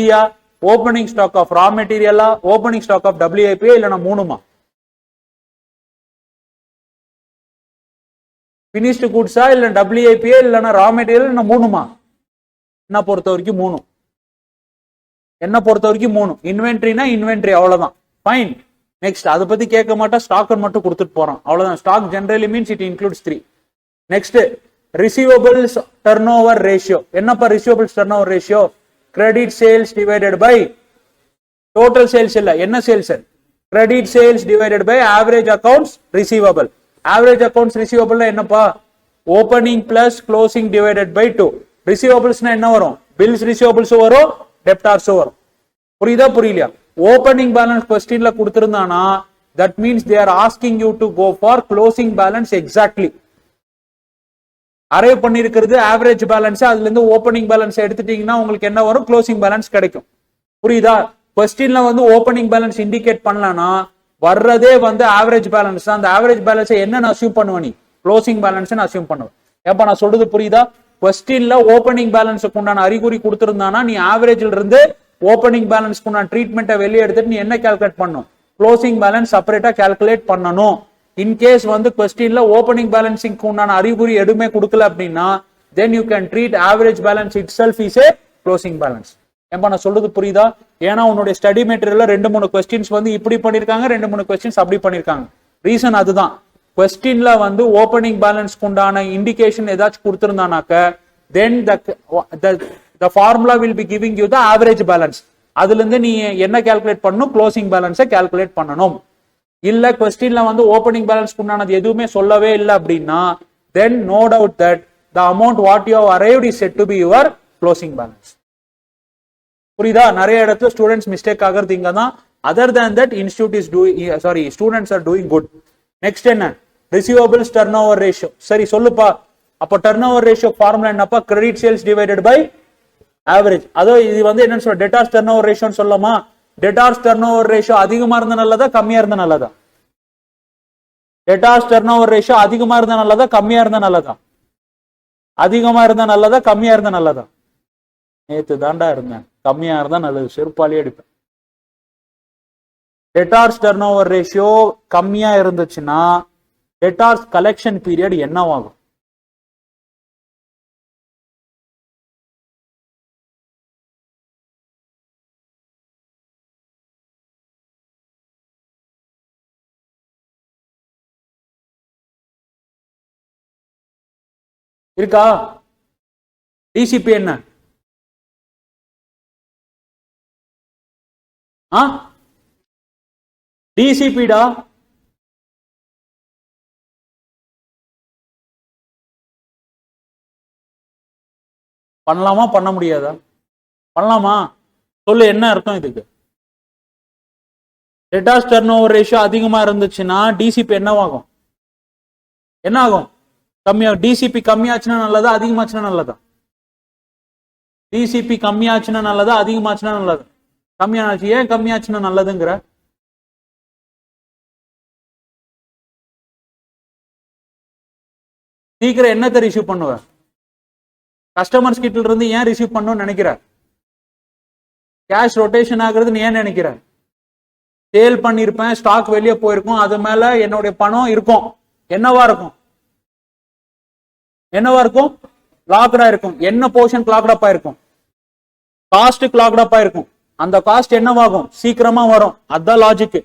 A: opening stock of raw material, opening stock of WIP இல்லனா மூணுமா? finished goods இல்ல WIP இல்லனா raw material இல்லனா மூணுமா? என்ன பொறுத்தவரைக்கும் மூணு. என்ன பொறுத்தவரைக்கும் மூணு. இன்வென்டரினா இன்வென்டரி, அவ்வளவுதான். ஃபைன். நெக்ஸ்ட் அதை பத்தி கேட்க மாட்டா, ஸ்டாக் மட்டும் கொடுத்துட்டு போறான், அவ்வளவுதான். Stock generally means it includes 3. Next receivables turnover ratio. என்னப்பா receivables turnover ratio? Credit sales divided by total sales இல்ல, என்ன sales? Credit sales divided by average accounts receivable. Average accounts ரிசீவபிள்னா என்னப்பா? Opening plus closing divided by 2. ரிசீவபிள்ஸ்னா என்ன வரும்? Bills receivables வரும், debtors வரும். புரியுதா புரியலையா? ஓப்பனிங் பேலன்ஸ் கொஸ்டின்ல கொடுத்திருந்தானா, that means they are asking you to go for closing balance exactly. Arrive பண்ணிருக்கிறது ஆவரேஜ் பேலன்ஸ், அதுல இருந்து ஓப்பனிங் பேலன்ஸ் எடுத்துட்டீங்கன்னா உங்களுக்கு என்ன வரும்? க்ளோசிங் பேலன்ஸ் கிடைக்கும். புரியுதா? கொஸ்டின்ல வந்து ஓப்பனிங் பேலன்ஸ் இண்டிகேட் பண்ணலனா வர்றதே வந்து ஆவரேஜ் பேலன்ஸ். அந்த ஆவரேஜ் பேலன்ஸை என்ன அசியூம் பண்ணுவ? நீ க்ளோசிங் பேலன்ஸ் அசியூம் பண்ணுவ. ஏப்பா நான் சொல்றது புரியுதா? கொஸ்டின்ல ஓப்பனிங் பேலன்ஸுக்கு உண்டான அறிகுறி கொடுத்திருந்தானா நீ ஆவரேஜ்ல இருந்து ஓப்பனிங் பேலன்ஸ்க்கு நான் ட்ரீட்மெண்ட்டை வெளியே எடுத்துட்டு நீ என்ன கால்குலேட் பண்ணணும், க்ளோசிங் பேலன்ஸ் செப்பரேட்டா கால்குலேட் பண்ணணும். இன்கேஸ் வந்து கொஸ்டின்ல ஓப்பனிங் பேலன்சிங்க்கு உண்டான அறிகுறி எதுவுமே கொடுக்கல அப்படின்னா then you can treat average balance itself is a closing balance. ஏன்பா நான் சொல்றது புரியுதா? ஏன்னா உன்னுடைய ஸ்டடி மெட்டீரியல்ல 2-3 கொஸ்டின்ஸ் வந்து இப்படி பண்ணிருக்காங்க, 2-3 கொஸ்டின்ஸ் அப்படி பண்ணிருக்காங்க. ரீசன் அதுதான், கொஸ்டின்ல வந்து ஓப்பனிங் பேலன்ஸ்க்கு உண்டான இண்டிகேஷன் ஏதாச்சும் கொடுத்திருந்தானாக்க then the formula will be giving you the average balance. அதுல இருந்து நீ என்ன கால்குலேட் பண்ணணும், க்ளோசிங் பேலன்ஸை கால்குலேட் பண்ணணும். இல்ல கொஸ்டின்ல வந்து ஓப்பனிங் பேலன்ஸ் உண்டானது எதுவுமே சொல்லவே இல்லை அப்படின்னா then no doubt that the amount what you have arrived is said to be your closing balance. புரியுதா? நிறைய இடத்துல ஸ்டூடெண்ட்ஸ் மிஸ்டேக் ஆகிறது இங்க தான். Other than that institute is doing students are doing good. Next என்ன, ரிசீவபிள்ஸ் டர்ன் ஓவர் ரேஷியோ. சரி சொல்லுப்பா, அப்போ டர்ன் ஓவர் ரேஷியோ ஃபார்முலா என்னப்பா, credit sales divided by average. அதோ இது வந்து என்னன்னு சொல்ல, டெட்டார்ஸ் டர்ன் ஓவர் ரேஷியோன்னு சொல்லலாமா? டெட்டார்ஸ் டர்ன் ஓவர் ரேஷியோ அதிகமா இருந்தா நல்லதா கம்மியா இருந்தா நல்லதா? டெட்டார்ஸ் டர்ன் ஓவர் ரேஷியோ அதிகமா இருந்தா நல்லதா கம்மியா இருந்தா நல்லதா? அதிகமா இருந்தா நல்லதா கம்மியா இருந்தா நல்லதா? நேத்து தாண்டா இருந்தேன், கம்மியா இருந்தா நல்லது, செருப்பாலே அடிப்பேன். டெட்டார்ஸ் டர்ன் ஓவர் ரேஷியோ கம்மியா இருந்துச்சுன்னா டெட்டார்ஸ் கலெக்ஷன் பீரியட் என்னவாகும்? இருக்கா? டிசிபி என்ன? டிசிபிடா பண்ணலாமா பண்ண முடியாதா? பண்ணலாமா? சொல்லு, என்ன அர்த்தம் இதுக்கு? டெட்டார்ஸ் டர்ன் ஓவர் ரேஷியோ அதிகமா இருந்துச்சுன்னா டிசிபி என்னவாகும்? என்ன ஆகும்? கம்மியாகும். டிசிபி கம்மியாச்சுன்னா நல்லதா அதிகமாச்சுன்னா நல்லதா? டிசிபி கம்மியாச்சுன்னா நல்லதா அதிகமாச்சுன்னா நல்லதா? கம்மியாச்சு. ஏன் கம்மியாச்சுன்னா நல்லதுங்கிற? சீக்கிரம் என்னத்தை ரிசீவ் பண்ணுவ? கஸ்டமர்ஸ் கிட்ட இருந்து ஏன் ரிசீவ் பண்ணணும்னு நினைக்கிற? கேஷ் ரொட்டேஷன் ஆகுறதுன்னு ஏன் நினைக்கிற? சேல் பண்ணிருப்பேன், ஸ்டாக் வெளியே போயிருக்கும், அது மேல என்னுடைய பணம் இருக்கும். என்னவா இருக்கும்? என்னவா இருக்கும்? லாக்டா இருக்கும். என்ன போர்ஷன் லாக்டப்பா இருக்கும்? காஸ்ட் லாக்டப்பா இருக்கும். அந்த காஸ்ட் என்னவாகும்? சீக்கிரமா வரும். அதான் லாஜிக்.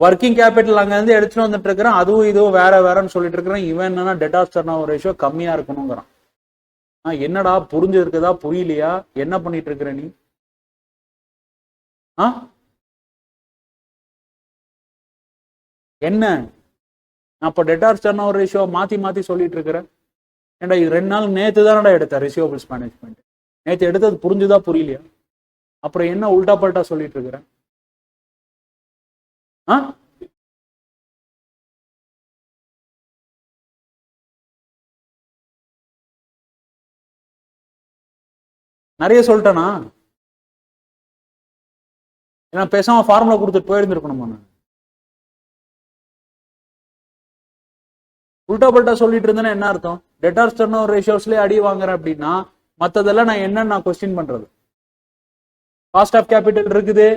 A: ஒர்க்கிங் கேபிட்டல் அங்க இருந்து எடுத்துட்டு வந்துட்டு இருக்கிறேன், அதுவும் இதுவும் வேற வேறன்னு சொல்லிட்டு இருக்கிறேன். இவன் என்னன்னா டெட்டார்ஸ் டர்ன் ஓவர் ரேஷியோ கம்மியா இருக்கணுங்கிறான். என்னடா புரிஞ்சு இருக்குதா புரியலையா? என்ன பண்ணிட்டு இருக்கிற நீ? என்ன அப்ப டெட்டார்ஸ் டர்ன் ஓவர் ரேஷியோ மாத்தி மாத்தி சொல்லிட்டு இருக்கிறேன். ஏன்டா இது 2 நாள் நேத்து தானடா எடுத்த ரிசீவபிள்ஸ் மேனேஜ்மெண்ட். நேத்து எடுத்தது புரிஞ்சுதா புரியலையா? அப்புறம் என்ன உல்டா பல்ட்டா சொல்லிட்டு இருக்கிறேன்? நிறைய சொல்லிட்டேனா? ஏன்னா பேசாம ஃபார்முலா கொடுத்துட்டு போயிருந்துருக்கணுமா? நான் உல்டா பல்ட்டா சொல்லிட்டு இருந்தேன்னா என்ன அர்த்தம்? டெட்டார்ஸ் டர்ன் ஓவர் ரேஷியோஸ்லயே அடி வாங்குறேன் அப்படின்னா மத்ததெல்லாம் நான் என்னன்னு கொஸ்டின் பண்றது? காஸ்ட் ஆஃப் கேபிட்டல் இருக்குது,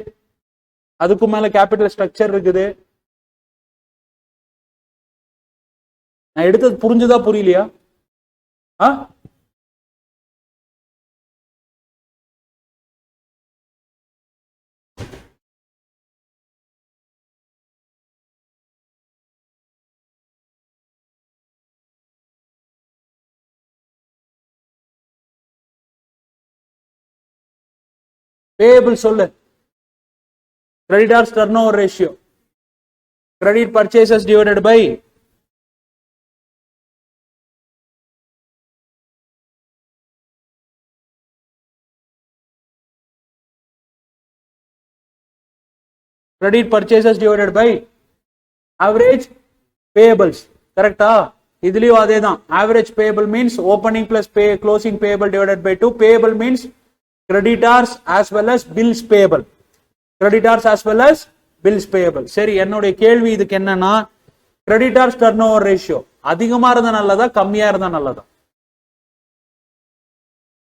A: அதுக்கு மேல கேபிட்டல் ஸ்ட்ரக்சர் இருக்குது. நான் எடுத்தது புரிஞ்சுதா புரியலையா? பேயபிள் சொல்லு. Creditors turnover ratio. Credit purchases divided by average payables. கரெக்டா? இதுலயும் அதேதான். Average payable means opening plus closing payable divided by 2. Payable means creditors as well as bills payable. Creditors as well as bills payable. சரி, என்னுடைய கேள்வி இதுக்கு என்னன்னா, creditors turnover ratio அதிகமா இருந்தா நல்லதா கம்மியா இருந்தா நல்லதா?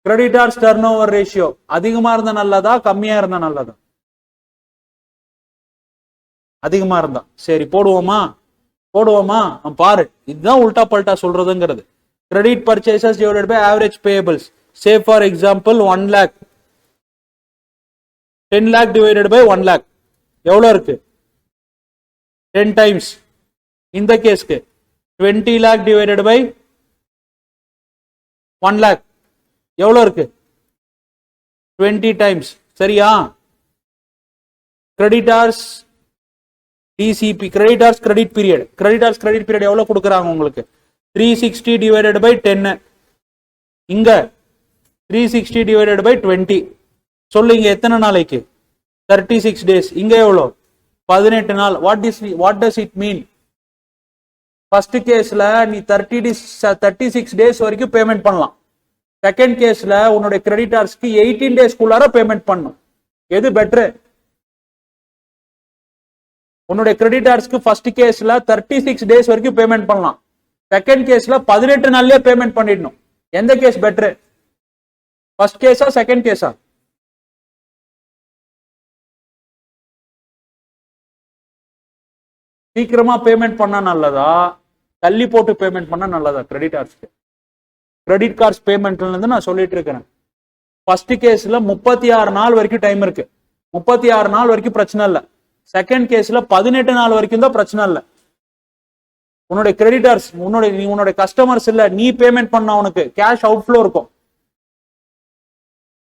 A: கிரெடிட்டார்ஸ் டர்ன் ஓவர் ரேஷியோ அதிகமா இருந்தா நல்லதா கம்மியா இருந்தா நல்லதா? அதிகமா இருந்தா. சரி போடுவோமா? பாரு, இதுதான் உல்டா பல்டா சொல்றதுங்கிறது. Credit purchases divided by average payables. Say for example 1 lakh, 10 lakh divided by 1 lakh எவ்வளவு இருக்கு? 10 டைம்ஸ். இந்த கேஸ்க்கு 20 lakh டிவைடட் பை 1 lakh எவ்வளவு இருக்கு? 20 டைம்ஸ். சரியா? Creditors DCP, creditors credit period எவ்வளவு கொடுக்குறாங்க உங்களுக்கு? 360 டிவைடட் பை 10. இங்க 360 டிவைடட் பை 20. சொல்லுங்க எத்தனை நாளைக்கு? 36 days. இங்க எவ்வளவு? 18 நாள். What does it mean? First கேஸ்ல நீ 36 days வரைக்கும் பேமெண்ட் பண்ணலாம். செகண்ட் கேஸ்ல உன்னுடைய கிரெடிட்டார்ஸ்க்கு 18 days குள்ளார பேமெண்ட் பண்ணும். எது பெட்டர்? உன்னுடைய கிரெடிட்டார்ஸ்க்கு ஃபர்ஸ்ட் கேஸ்ல 36 days வரைக்கும் பேமெண்ட் பண்ணலாம். செகண்ட் கேஸ்ல 18 நாள்லயே பேமெண்ட் பண்ணிடணும். எந்த கேஸ் பெட்டர்? ஃபர்ஸ்ட் கேஸா செகண்ட் கேஸா? சீக்கிரமா பேமெண்ட் பண்ணா நல்லதா தள்ளி போட்டு பேமெண்ட் பண்ணா நல்லதா? கிரெடிட்டார்ஸ்க்கு கிரெடிட் கார்ட்ஸ் பேமெண்ட்ல இருந்து நான் சொல்லிட்டு இருக்கிறேன். ஃபர்ஸ்ட் கேஸ்ல 36 நாள் வரைக்கும் டைம் இருக்கு. 36 நாள் வரைக்கும் பிரச்சனை இல்லை. செகண்ட் கேஸ்ல 18 நாள் வரைக்கும் தான் பிரச்சனை இல்லை. உன்னுடைய கிரெடிட்டார்ஸ் உன்னுடைய கஸ்டமர்ஸ் இல்ல, நீ பேமெண்ட் பண்ண உனக்கு கேஷ் அவுட்ஃப்ளோ இருக்கும்.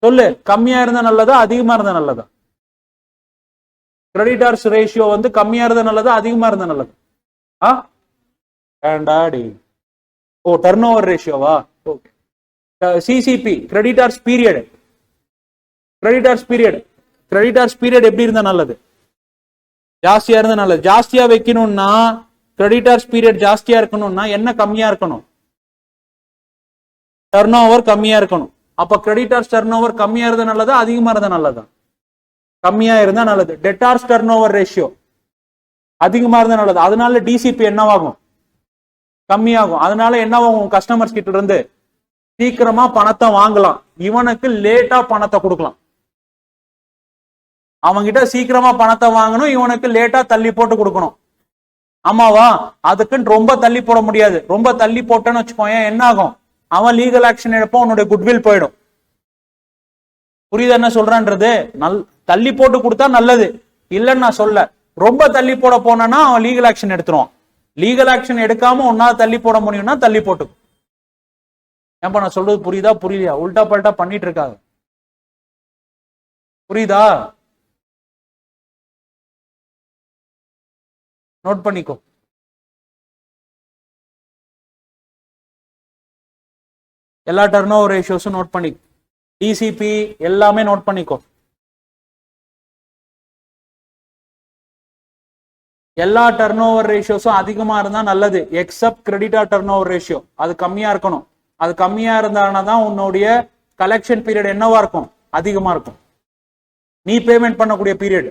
A: சொல்லு, கம்மியா இருந்தா நல்லதா அதிகமா இருந்தா நல்லதா? கிரெடிட்டார்ஸ் ரேஷியோ வந்து கம்மியா இருந்தா நல்லதா அதிகமா இருந்தா நல்லதா? ஓ டர்ன் ஓவர் ரேஷியோவா? ஓகே. சிசிபி கிரெடிட்டார்ஸ் பீரியட் எப்படி இருந்தா நல்லது? ஜாஸ்தியா இருந்தா நல்லது. ஜாஸ்தியா வைக்கணும்னா கிரெடிட்டார்ஸ் பீரியட் ஜாஸ்தியா இருக்கணும்னா என்ன கம்மியா இருக்கணும்? டர்ன் ஓவர் கம்மியா இருக்கணும். அப்ப கிரெடிட்டார்ஸ் டர்ன் ஓவர் கம்மியா இருந்தா நல்லதா அதிகமா இருந்தா நல்லதா? கம்மியா இருந்தா நல்லது. டெட்டார்ஸ் டர்ன் ஓவர் ரேஷியோ அதிகமா இருந்தா நல்லது. அதனால டிசிபி என்னவாகும்? கம்மியாகும். அதனால என்னவாகும்? கஸ்டமர்ஸ் கிட்ட இருந்து சீக்கிரமா பணத்தை வாங்கலாம், இவனுக்கு லேட்டா பணத்தை கொடுக்கலாம். அவன்கிட்ட சீக்கிரமா பணத்தை வாங்கணும், இவனுக்கு லேட்டா தள்ளி போட்டு கொடுக்கணும். ஆமாவா? அதுக்குன்னு ரொம்ப தள்ளி போட முடியாது. ரொம்ப தள்ளி போட்டேன்னு வச்சுக்கோங்க, என்ன ஆகும்? அவன் லீகல் ஆக்ஷன் எடுப்பான், உன்னுடைய குட்வில் போயிடும். புரியுது என்ன சொல்றான்றது? தள்ளி போட்டு கொடுத்தா நல்லது இல்லைன்னு நான் சொல்ல. ரொம்ப தள்ளி போட போனா அவன் லீகல் ஆக்ஷன் எடுத்துருவான். லீகல் ஆக்ஷன் எடுக்காம ஒன்னால தள்ளி போட முடியும்னா தள்ளி போட்டு. ஏன்பா நான் சொல்றது புரியுதா புரியலையா? உல்டா பல்டா பண்ணிட்டு இருக்காங்க. புரியுதா? நோட் பண்ணிக்கோ. எல்லா டர்ன் ஓவர் ரேஷியோஸும் நோட் பண்ணி, டிசிபி எல்லாமே நோட் பண்ணிக்கோ. எல்லா டர்ன் ஓவர் ரேஷியோஸும் அதிகமா இருந்தா நல்லது, accept creditor turn over ratio. அது கம்மியா இருக்கணும். அது கம்மியா இருந்தாதான் உன்னுடைய கலெக்ஷன் பீரியட் என்னவா இருக்கும்? அதிகமா இருக்கும், நீ பேமெண்ட் பண்ணக்கூடிய பீரியட்.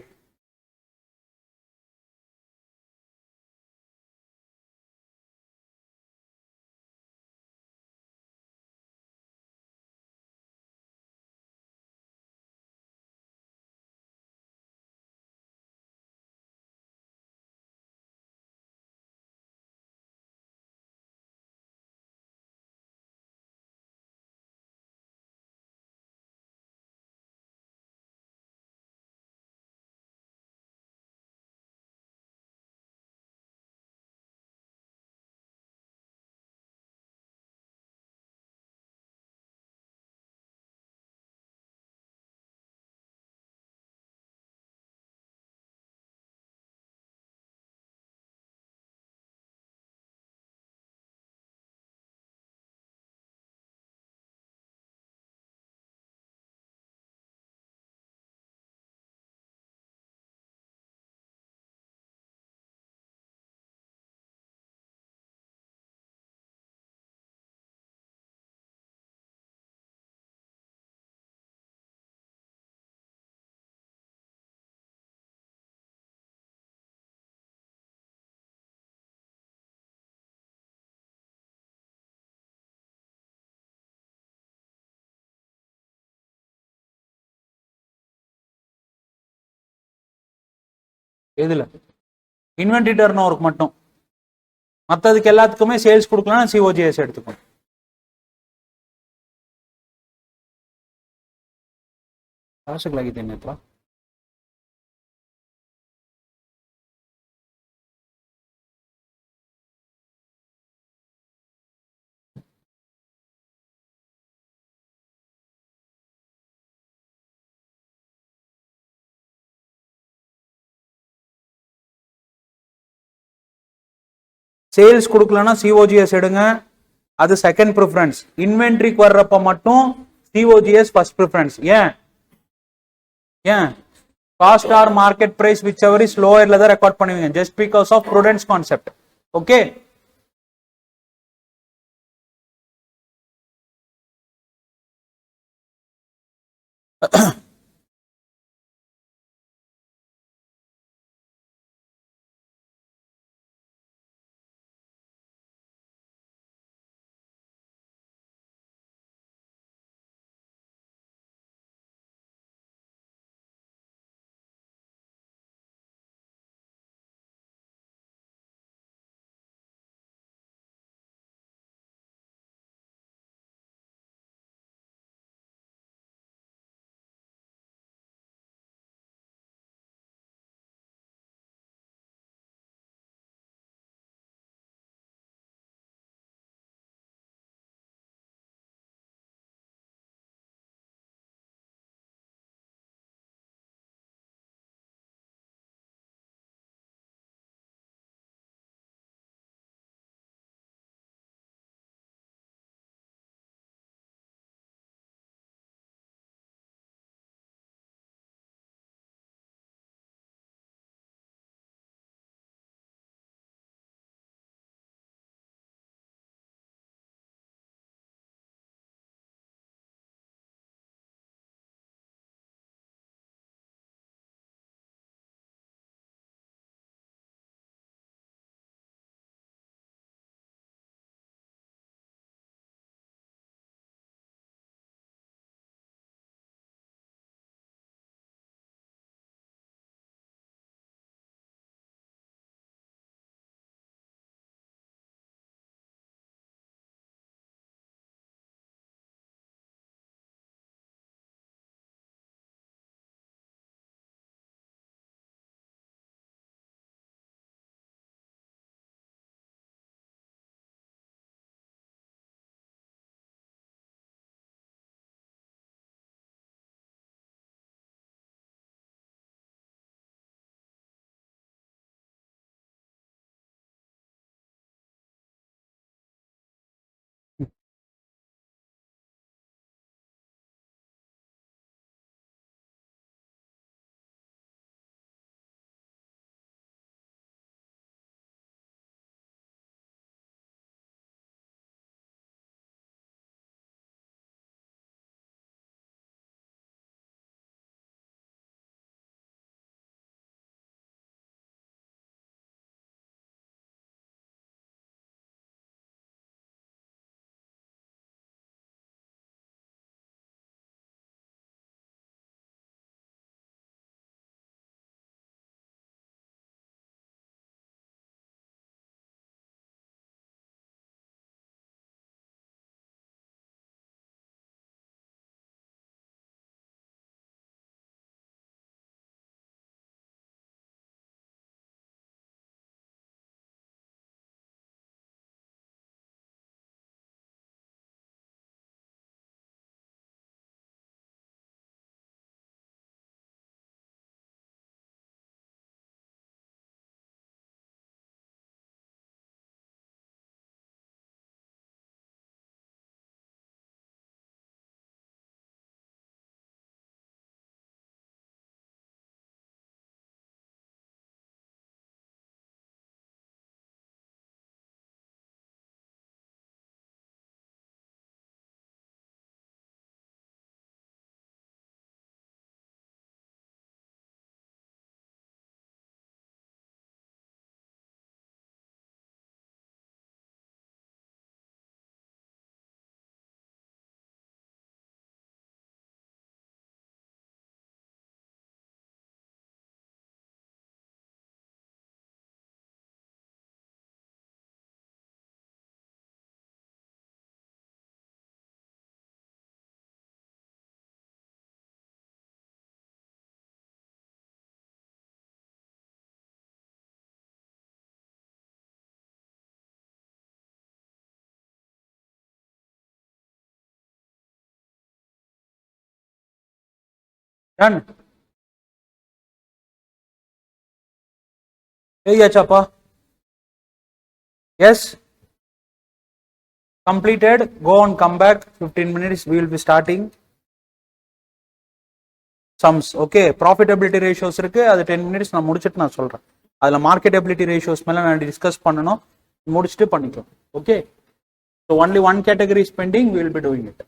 A: எதுல? இன்வென்ட்ரி டர்ன் ஓவருக்கு மட்டும். மற்றதுக்கு எல்லாத்துக்குமே சேல்ஸ் கொடுக்கலாம், சிஓஜிஎஸ் எடுத்துக்கணும். காசுக்கு லாகி தேனேப்பா. சேல்ஸ் கொடுக்கலன்னா சிஓஜிஎஸ் எடுங்க, அது செகண்ட் ப்ரிஃபரன்ஸ். இன்வென்ட்ரிக்கு வர்றப்ப மட்டும் சிஓஜிஎஸ் ஃபர்ஸ்ட் ப்ரிஃபரன்ஸ். ஏன் ஏன் cost or market price whichever is லோயர்ல தான் ரெக்கார்ட் பண்ணுவீங்க, just because of prudence concept. Okay. Done எழுதியாச்சாப்பா? Yes, completed. Go and come back. 15 minutes we will be starting sums. Okay, profitability ratios இருக்கு, அது 10 minutes நான் முடிச்சிட்டு நான் சொல்றேன். அதுல marketability ratios மேல நான் டிஸ்கஸ் பண்ணனும், முடிச்சிட்டு பண்ணிக்கலாம். Okay, so only one category is pending, we will be doing it.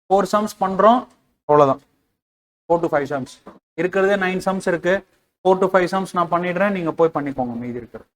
A: 4 sums பண்றோம், அவ்வளவுதான். 4 to 5 sums இருக்கிறதே 9 sums இருக்கு. 4 to 5 sums நான் பண்ணிடுறேன், நீங்க போய் பண்ணிக்கோங்க மீதி இருக்கிறது.